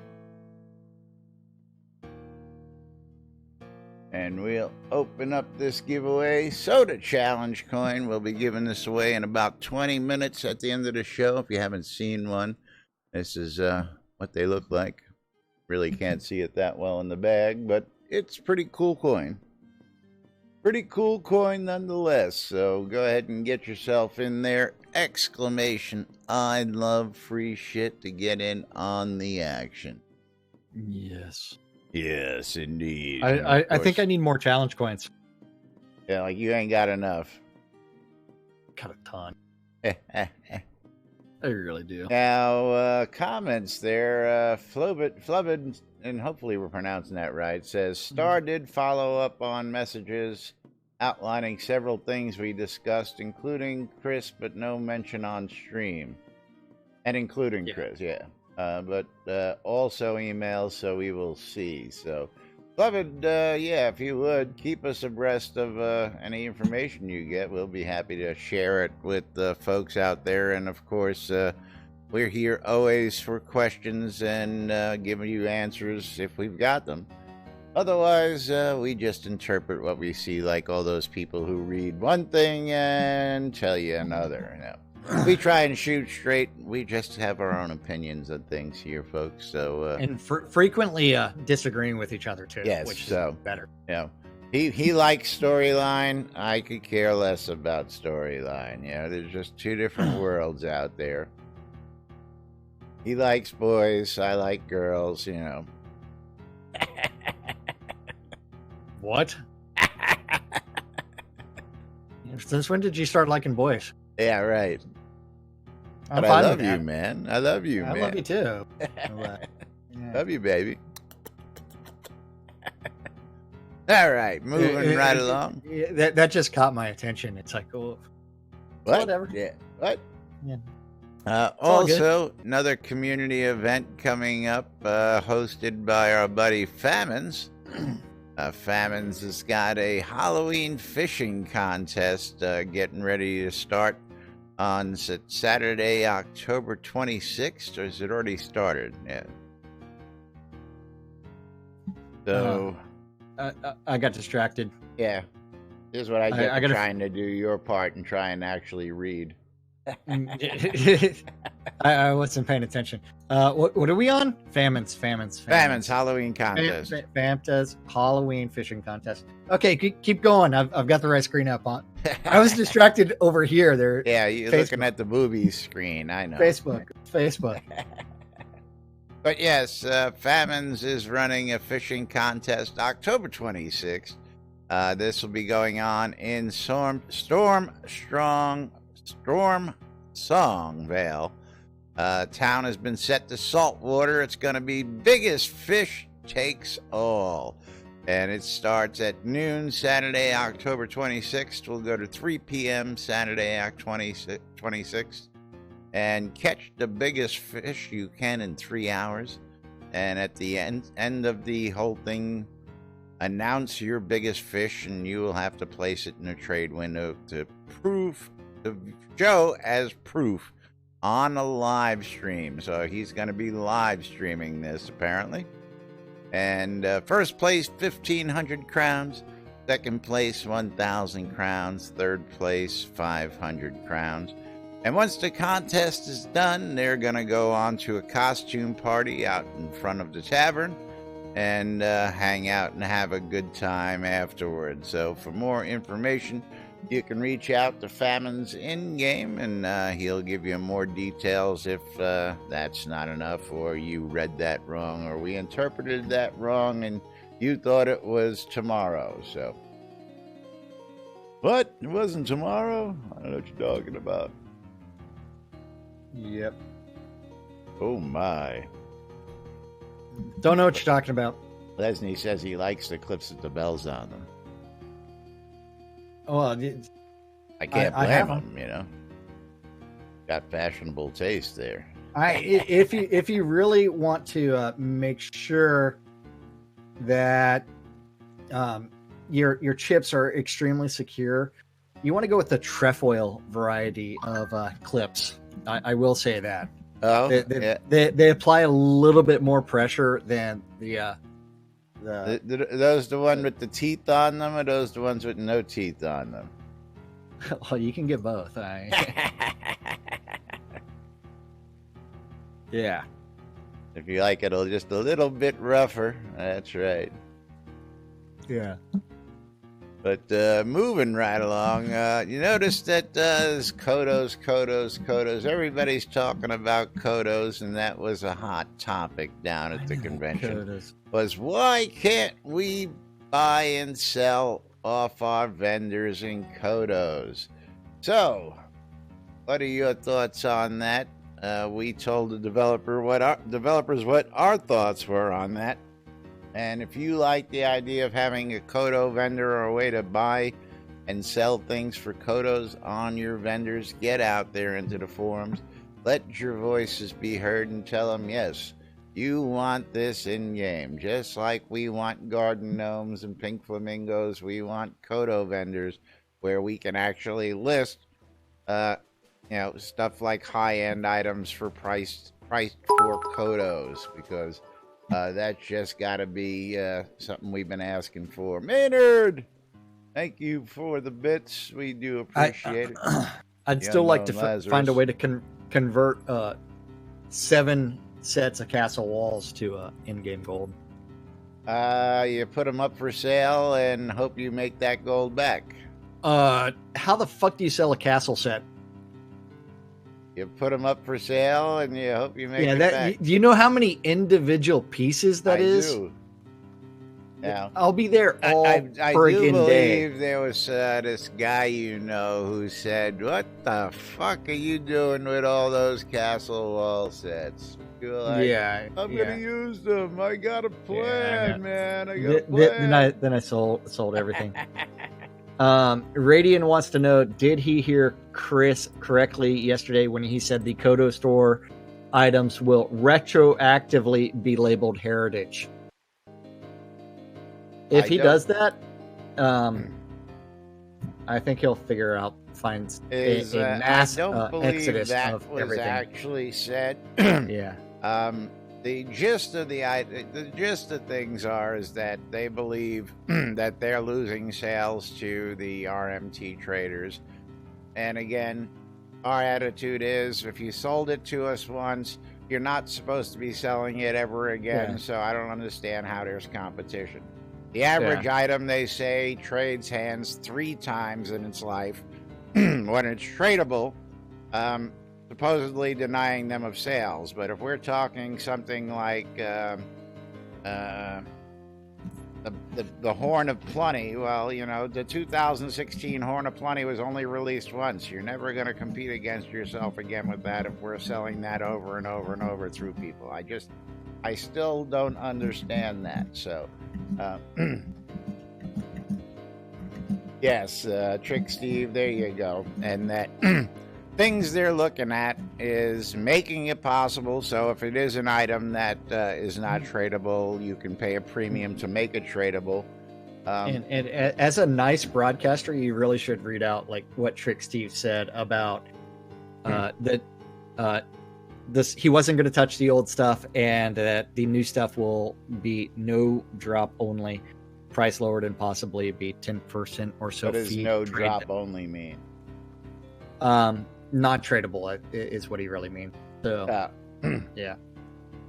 Speaker 1: And we'll open up this giveaway. Soda Challenge coin. We'll be giving this away in about 20 minutes at the end of the show. If you haven't seen one, this is what they look like. Really can't see it that well in the bag, but it's pretty cool coin. Pretty cool coin nonetheless. So go ahead and get yourself in there. Exclamation, I love free shit to get in on the action.
Speaker 3: Yes.
Speaker 1: Yes, indeed.
Speaker 3: I think I need more challenge coins.
Speaker 1: Yeah, like you ain't got enough.
Speaker 3: Got a ton. I really do.
Speaker 1: Now, comments there. Flubbid, and hopefully we're pronouncing that right, says, Star did follow up on messages outlining several things we discussed, including Chris, but no mention on stream. And including Chris, but also emails, so we will see. So, Flubbid, if you would, keep us abreast of any information you get. We'll be happy to share it with the folks out there. And, of course, we're here always for questions and giving you answers if we've got them. Otherwise, we just interpret what we see, like all those people who read one thing and tell you another. You know. We try and shoot straight. We just have our own opinions on things here, folks. So
Speaker 3: and frequently disagreeing with each other too.
Speaker 1: Yes,
Speaker 3: which
Speaker 1: so
Speaker 3: is better.
Speaker 1: Yeah, he likes storyline. I could care less about storyline. You know, there's just two different worlds out there. He likes boys. I like girls. You know.
Speaker 3: What? Since when did you start liking boys?
Speaker 1: Yeah, right.
Speaker 3: I'm
Speaker 1: but
Speaker 3: fine
Speaker 1: I love
Speaker 3: with
Speaker 1: you,
Speaker 3: that.
Speaker 1: man. I love you, man.
Speaker 3: I love you too.
Speaker 1: Love you, baby. All right, moving right along.
Speaker 3: That just caught my attention. It's like, oh,
Speaker 1: what?
Speaker 3: Whatever.
Speaker 1: Yeah. What?
Speaker 3: Yeah.
Speaker 1: Also, another community event coming up, hosted by our buddy Famines. Famines has got a Halloween fishing contest getting ready to start on Saturday, October 26th, or is it already started? Yeah. So,
Speaker 3: I got distracted.
Speaker 1: Yeah. Here's what I get
Speaker 3: I
Speaker 1: for trying to do your part and try and actually read.
Speaker 3: I wasn't paying attention. What are we on? Famines,
Speaker 1: Halloween contest.
Speaker 3: Famtas Halloween fishing contest. Okay, keep going. I've got the right screen up on. I was distracted over here. There.
Speaker 1: Yeah, you're looking at the boobies screen. I know.
Speaker 3: Facebook.
Speaker 1: But yes, Famines is running a fishing contest October 26th. This will be going on in Storm Songvale. Town has been set to saltwater. It's going to be biggest fish takes all. And it starts at noon Saturday, October 26th. We'll go to 3 p.m. Saturday, October 26th. And catch the biggest fish you can in 3 hours. And at the end of the whole thing, Announce your biggest fish, and you will have to place it in a trade window to show as proof on a live stream. So he's going to be live streaming this apparently. And first place, 1,500 crowns. Second place, 1,000 crowns. Third place, 500 crowns. And once the contest is done, they're going to go on to a costume party out in front of the tavern and hang out and have a good time afterwards. So for more information, you can reach out to Famine's in-game, and he'll give you more details if that's not enough, or you read that wrong, or we interpreted that wrong, and you thought it was tomorrow. So, what? It wasn't tomorrow? I don't know what you're talking about.
Speaker 3: Yep.
Speaker 1: Oh, my.
Speaker 3: Don't know what you're talking about.
Speaker 1: Lesney says he likes the clips with the bells on them.
Speaker 3: Well,
Speaker 1: I can't
Speaker 3: I
Speaker 1: blame
Speaker 3: have
Speaker 1: him, you know. Got fashionable taste there.
Speaker 3: If you really want to make sure that your chips are extremely secure, you want to go with the trefoil variety of clips. I will say that.
Speaker 1: Oh,
Speaker 3: they apply a little bit more pressure than
Speaker 1: those the one with the teeth on them, or those the ones with no teeth on them?
Speaker 3: Well, you can get both. Yeah.
Speaker 1: If you like it just a little bit rougher, that's right.
Speaker 3: Yeah.
Speaker 1: But moving right along, you notice that Kodos. Everybody's talking about Kodos, and that was a hot topic down at the convention. Was why can't we buy and sell off our vendors in Kodos? So, what are your thoughts on that? We told the developers what our thoughts were on that. And if you like the idea of having a Kodo vendor or a way to buy and sell things for Kodos on your vendors, get out there into the forums. Let your voices be heard and tell them, yes, you want this in-game. Just like we want garden gnomes and pink flamingos, we want Kodo vendors where we can actually list, stuff like high-end items for priced for Kodos, because that's just got to be something we've been asking for. Maynard, thank you for the bits. We do appreciate it.
Speaker 3: I'd still like to find a way to convert 7 sets of castle walls to in-game gold.
Speaker 1: You put them up for sale and hope you make that gold back.
Speaker 3: How the fuck do you sell a castle set?
Speaker 1: You put them up for sale and you hope you make it back.
Speaker 3: Do you know how many individual pieces that is?
Speaker 1: I do. Yeah.
Speaker 3: I'll be there all
Speaker 1: I
Speaker 3: friggin'
Speaker 1: do
Speaker 3: day.
Speaker 1: believe there was this guy who said, "What the fuck are you doing with all those castle wall sets?" You're like, I'm gonna use them. I got a plan, man. I got a plan.
Speaker 3: Then I sold everything. Radian wants to know, did he hear Chris correctly yesterday when he said the Kodo store items will retroactively be labeled heritage? If he does that, I think he'll find a mass exodus of everything.
Speaker 1: Was actually said.
Speaker 3: Yeah.
Speaker 1: The gist of things is that they believe that they're losing sales to the RMT traders. And again, our attitude is, if you sold it to us once, you're not supposed to be selling it ever again. Yeah. So I don't understand how there's competition. The average item, they say, trades hands 3 times in its life. When it's tradable, supposedly denying them of sales. But if we're talking something like the Horn of Plenty, well, the 2016 Horn of Plenty was only released once. You're never going to compete against yourself again with that if we're selling that over and over and over through people. I still don't understand that. So, yes, Trick Steve, there you go. And that things they're looking at is making it possible. So if it is an item that is not tradable, you can pay a premium to make it tradable.
Speaker 3: And as a nice broadcaster, you really should read out like what Trick Steve said about that this he wasn't going to touch the old stuff, and that the new stuff will be no drop only, price lowered, and possibly be 10% or so.
Speaker 1: What does no drop only mean?
Speaker 3: Not tradable is what he really means. So yeah.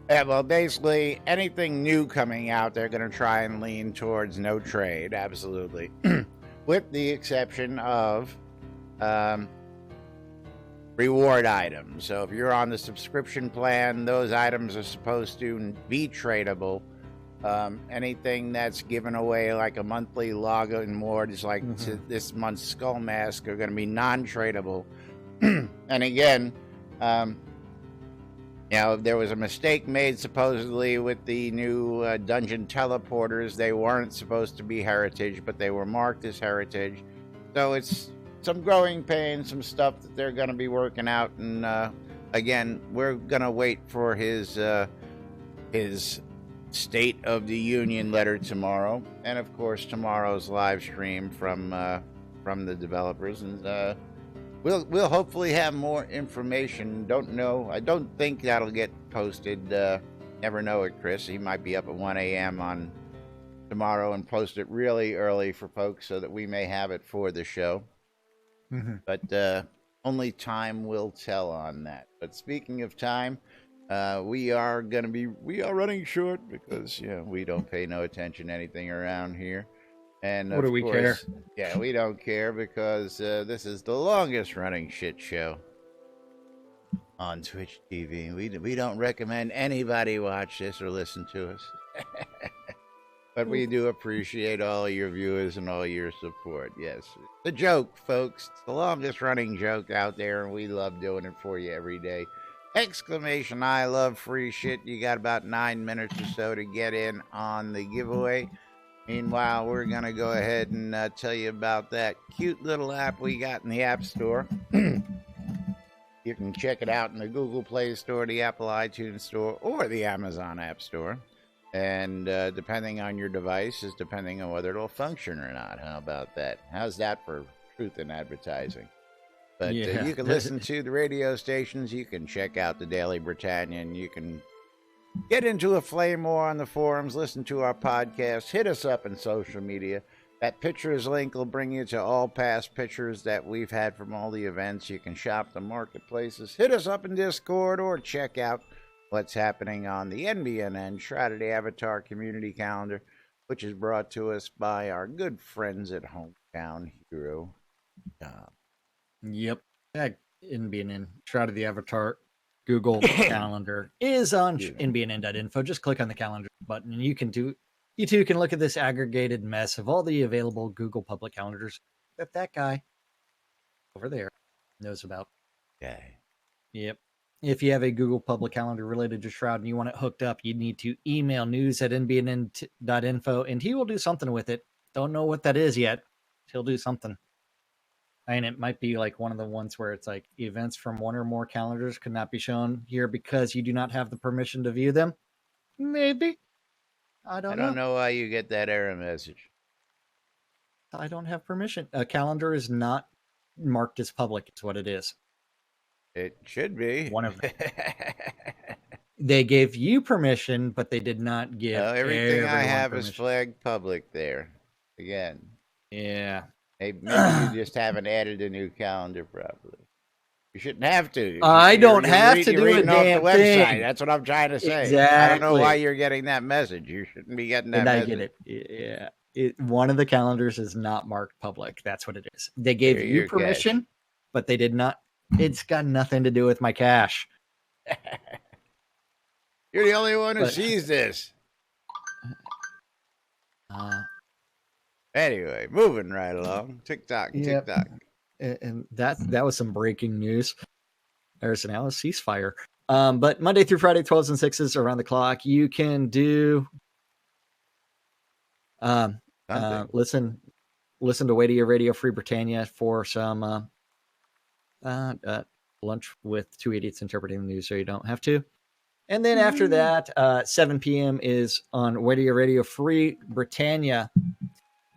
Speaker 1: Yeah, well, basically, anything new coming out, they're going to try and lean towards no trade, absolutely. With the exception of reward items. So if you're on the subscription plan, those items are supposed to be tradable. Anything that's given away, like a monthly login rewards, like this month's Skull Mask, are going to be non-tradable. And again, there was a mistake made supposedly with the new dungeon teleporters. They weren't supposed to be heritage, but they were marked as heritage. So it's some growing pains, some stuff that they're going to be working out. And again, we're going to wait for his State of the Union letter tomorrow, and of course tomorrow's live stream from the developers, and we'll hopefully have more information. Don't know. I don't think that'll get posted. Never know it, Chris. He might be up at 1 a.m. on tomorrow and post it really early for folks so that we may have it for the show. But only time will tell on that. But speaking of time, we are running short because we don't pay no attention to anything around here. And
Speaker 3: what do we care?
Speaker 1: Yeah, we don't care because this is the longest running shit show on Twitch TV. We don't recommend anybody watch this or listen to us. But we do appreciate all your viewers and all your support. Yes, the joke, folks. It's the longest running joke out there, and we love doing it for you every day. Exclamation, I love free shit. You got about 9 minutes or so to get in on the giveaway. Meanwhile, we're going to go ahead and tell you about that cute little app we got in the App Store. You can check it out in the Google Play Store, the Apple iTunes Store, or the Amazon App Store. And depending on your device is depending on whether it'll function or not. How about that? How's that for truth in advertising? But you can listen to the radio stations. You can check out the Daily Britannian. You can get into a flame war on the forums, listen to our podcast, hit us up in social media. That pictures link will bring you to all past pictures that we've had from all the events. You can shop the marketplaces, hit us up in Discord, or check out what's happening on the NBNN Shroud Avatar Community Calendar, which is brought to us by our good friends at Hometown Hero.
Speaker 3: Yep. That NBNN Shroud of the Avatar Google Calendar is on nbnn.info. Just click on the calendar button, and you too can look at this aggregated mess of all the available Google public calendars that guy over there knows about.
Speaker 1: Okay.
Speaker 3: Yep. If you have a Google public calendar related to Shroud and you want it hooked up, you need to email news@nbnn.info, and he will do something with it. Don't know what that is yet. He'll do something. And it might be like one of the ones where it's like events from one or more calendars could not be shown here because you do not have the permission to view them. Maybe. I don't know
Speaker 1: why you get that error message.
Speaker 3: I don't have permission. A calendar is not marked as public. It's what it is.
Speaker 1: It should be.
Speaker 3: One of them. They gave you permission, but they did not give
Speaker 1: everything I have
Speaker 3: permission.
Speaker 1: is flagged public there. Again.
Speaker 3: Yeah.
Speaker 1: Maybe you just haven't added a new calendar properly. You shouldn't have to.
Speaker 3: I don't have to do a damn thing.
Speaker 1: That's what I'm trying to say.
Speaker 3: Exactly.
Speaker 1: I don't know why you're getting that message. You shouldn't be getting that message.
Speaker 3: I get it. Yeah. One of the calendars is not marked public. That's what it is. They gave you permission, but they did not. It's got nothing to do with my cash.
Speaker 1: You're the only one who sees this. Anyway, moving right along. TikTok.
Speaker 3: And that was some breaking news. There's an Alice ceasefire. But Monday through Friday, 12s and 6s around the clock. You can do listen to Radio Free Britannia for some lunch with two idiots interpreting the news so you don't have to. And then after that, 7 p.m. is on Radio Free Britannia.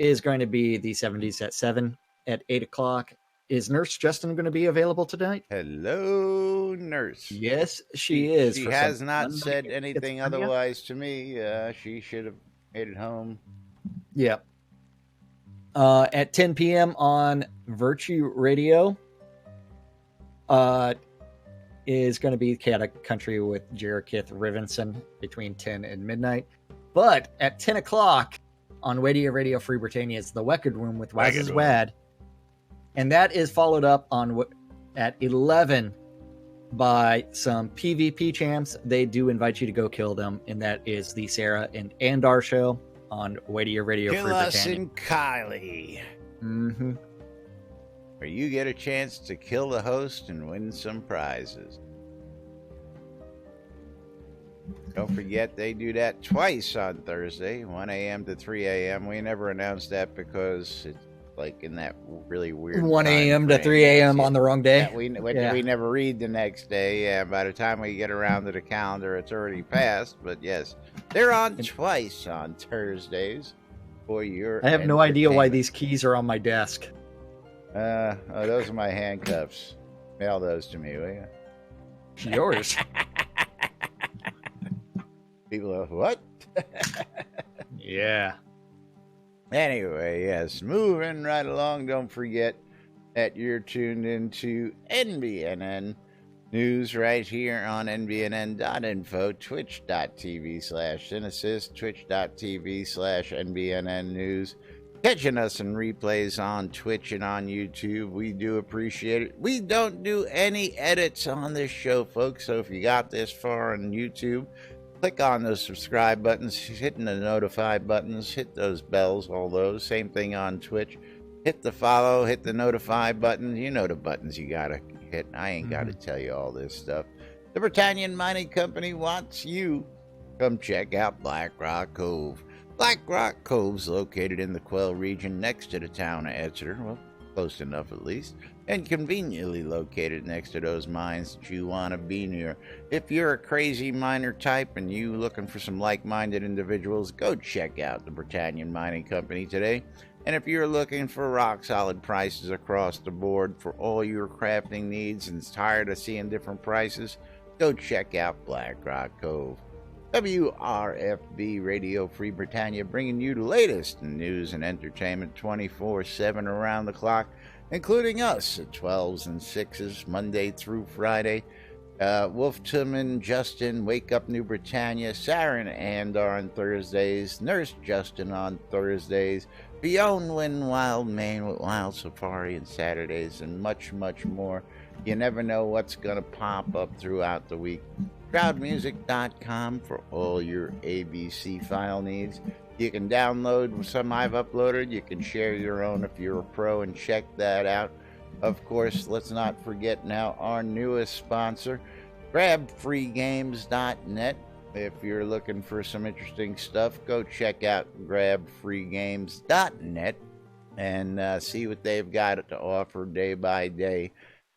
Speaker 3: is going to be the 70s at 7. At 8 o'clock, is Nurse Justin going to be available tonight?
Speaker 1: Hello, nurse.
Speaker 3: Yes, she is.
Speaker 1: She
Speaker 3: for
Speaker 1: has
Speaker 3: some
Speaker 1: not
Speaker 3: Monday
Speaker 1: said anything
Speaker 3: schizophrenia.
Speaker 1: otherwise to me. She should have made it home.
Speaker 3: Yeah. At 10 p.m. on Virtue Radio is going to be Chaotic Country with Jarakith Rivenson between 10 and midnight. But at 10 o'clock on Radio Free Britannia is the Weckard Room with Waz's Wad. And that is followed up on at 11 by some PvP champs. They do invite you to go kill them. And that is the Sarah and Andar show on Radio Free
Speaker 1: Kill us
Speaker 3: Britannia.
Speaker 1: and Kylie.
Speaker 3: Mm-hmm.
Speaker 1: Where you get a chance to kill the host and win some prizes. Don't forget, they do that twice on Thursday, 1 a.m. to 3 a.m. We never announced that because it's like in that really weird
Speaker 3: 1 a.m. to 3 a.m. on the wrong day.
Speaker 1: We never read the next day. And by the time we get around to the calendar, it's already passed. But yes, they're on twice on Thursdays for your
Speaker 3: I have no idea why these keys are on my desk.
Speaker 1: Those are my handcuffs. Mail those to me, will you?
Speaker 3: Yours.
Speaker 1: People are, what?
Speaker 3: Yeah.
Speaker 1: Anyway, yes, moving right along. Don't forget that you're tuned into NBNN News right here on NBNN.info, twitch.tv/Synesys, twitch.tv/NBNN News. Catching us in replays on Twitch and on YouTube. We do appreciate it. We don't do any edits on this show, folks, so if you got this far on YouTube, click on those subscribe buttons, hitting the notify buttons, hit those bells, all those. Same thing on Twitch. Hit the follow, hit the notify button. You know the buttons you gotta hit. I ain't gotta tell you all this stuff. The Britannian Mining Company wants you. Come check out Black Rock Cove. Black Rock Cove's located in the Quell region next to the town of Exeter. Well, close enough at least. And conveniently located next to those mines that you want to be near. If you're a crazy miner type and you looking for some like-minded individuals, go check out the Britannian Mining Company today. And if you're looking for rock-solid prices across the board for all your crafting needs and tired of seeing different prices, go check out Black Rock Cove. WRFB Radio Free Britannia, bringing you the latest in news and entertainment 24/7 around the clock, including us at 12s and 6s, Monday through Friday. Wolftum and Justin, Wake Up New Britannia, Sarah and Andar on Thursdays, Nurse Justin on Thursdays, Beyond Wind Wild Maine with Wild Safari on Saturdays, and much, much more. You never know what's going to pop up throughout the week. Shroudmusic.com for all your ABC file needs. You can download some I've uploaded. You can share your own if you're a pro and check that out. Of course, let's not forget now our newest sponsor, GrabFreeGames.net. If you're looking for some interesting stuff, go check out GrabFreeGames.net and see what they've got to offer day by day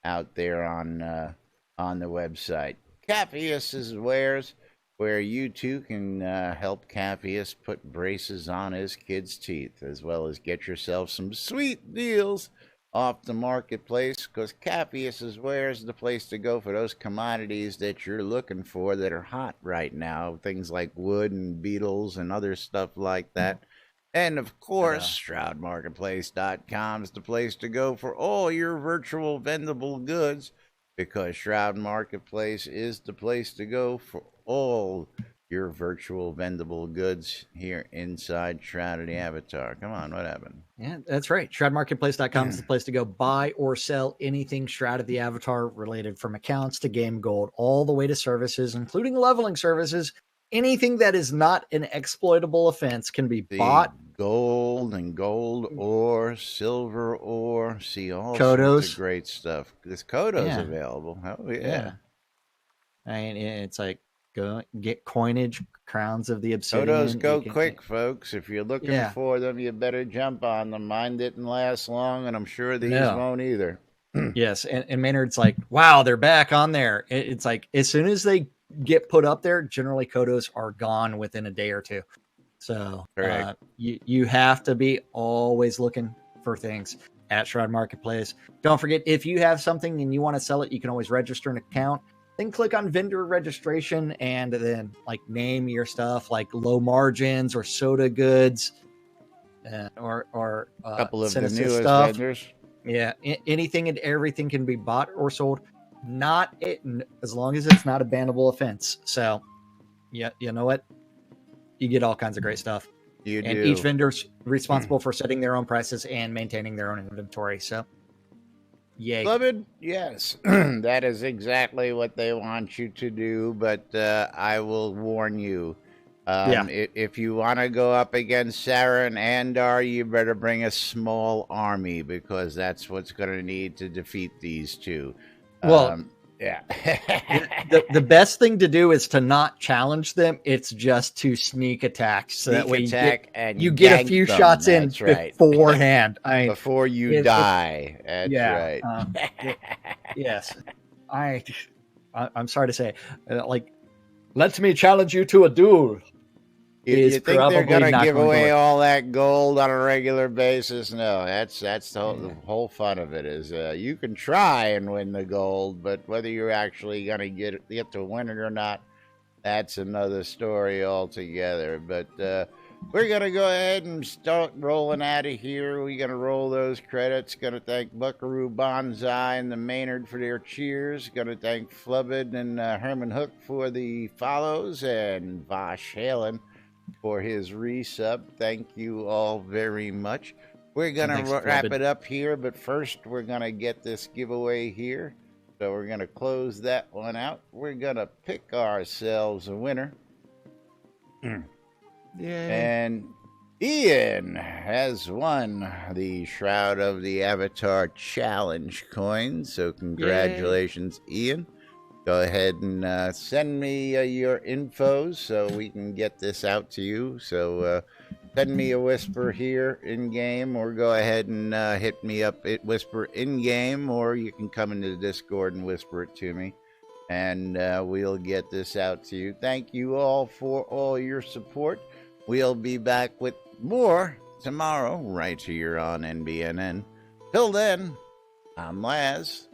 Speaker 1: out there on the website. Capheus' Wares, where you too can help Capheus put braces on his kids' teeth, as well as get yourself some sweet deals off the marketplace, because Capheus' Wares is the place to go for those commodities that you're looking for that are hot right now, things like wood and beetles and other stuff like that. And of course, ShroudMarketplace.com is the place to go for all your virtual vendable goods, because Shroud Marketplace is the place to go for all your virtual vendable goods here inside Shroud of the Avatar. Come on, what happened?
Speaker 3: Yeah, that's right. ShroudMarketplace.com is the place to go buy or sell anything Shroud of the Avatar related, from accounts to game gold, all the way to services, including leveling services. Anything that is not an exploitable offense can be bought.
Speaker 1: Gold and gold ore, silver ore, see all
Speaker 3: Kodos.
Speaker 1: sorts of great stuff. This Kodo's available. Oh, yeah.
Speaker 3: I mean, it's like, go get coinage, crowns of the obsidian.
Speaker 1: Kodos go quick, folks. If you're looking for them, you better jump on them. Mine didn't last long, and I'm sure these won't either.
Speaker 3: Yes, and Maynard's like, wow, they're back on there. It's like, as soon as they get put up there, generally Kodos are gone within a day or two. So
Speaker 1: Correct.
Speaker 3: you have to be always looking for things at Shroud Marketplace. Don't forget, if you have something and you want to sell it, you can always register an account. Then click on vendor registration and then like name your stuff like low margins or soda goods, or
Speaker 1: A couple of the
Speaker 3: Sinister
Speaker 1: newest
Speaker 3: stuff.
Speaker 1: vendors.
Speaker 3: Yeah, anything and everything can be bought or sold. Not it, as long as it's not a bannable offense. So, yeah, you know what? You get all kinds of great stuff.
Speaker 1: You
Speaker 3: And
Speaker 1: do.
Speaker 3: each vendor's responsible for setting their own prices and maintaining their own inventory. So, yay.
Speaker 1: Beloved, yes, that is exactly what they want you to do. But I will warn you,
Speaker 3: Yeah.
Speaker 1: if you want to go up against Sarah and Andar, you better bring a small army because that's what's going to need to defeat these two.
Speaker 3: Well,
Speaker 1: yeah.
Speaker 3: the best thing to do is to not challenge them. It's just to sneak attack, so that way you get a few shots in beforehand. I mean,
Speaker 1: before you die. That's
Speaker 3: yeah,
Speaker 1: right.
Speaker 3: Yes, I'm sorry to say, like, let me challenge you to a duel.
Speaker 1: You think they're going to give away
Speaker 3: to
Speaker 1: all that gold on a regular basis? No, that's the whole fun of it. Is you can try and win the gold, but whether you're actually going to get to win it or not, that's another story altogether. But we're going to go ahead and start rolling out of here. We're going to roll those credits. Going to thank Buckaroo Banzai and the Maynard for their cheers. Going to thank Flubbid and Herman Hook for the follows, and Vosh Halen for his resub. Thank you all very much. We're going to wrap it up here, but first we're going to get this giveaway here. So we're going to close that one out. We're going to pick ourselves a winner. And Ian has won the Shroud of the Avatar Challenge coin. So congratulations, Ian. Go ahead and send me your info so we can get this out to you. So send me a whisper here in-game, or go ahead and hit me up at whisper in-game, or you can come into the Discord and whisper it to me, and we'll get this out to you. Thank you all for all your support. We'll be back with more tomorrow right here on NBNN. Till then, I'm Laz.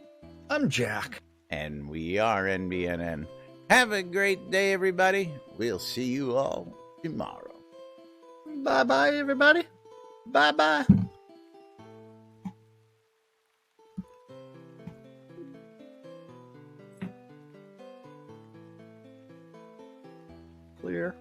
Speaker 3: I'm Jack.
Speaker 1: And we are NBNN. Have a great day, everybody. We'll see you all tomorrow.
Speaker 3: Bye-bye, everybody. Bye-bye. Clear.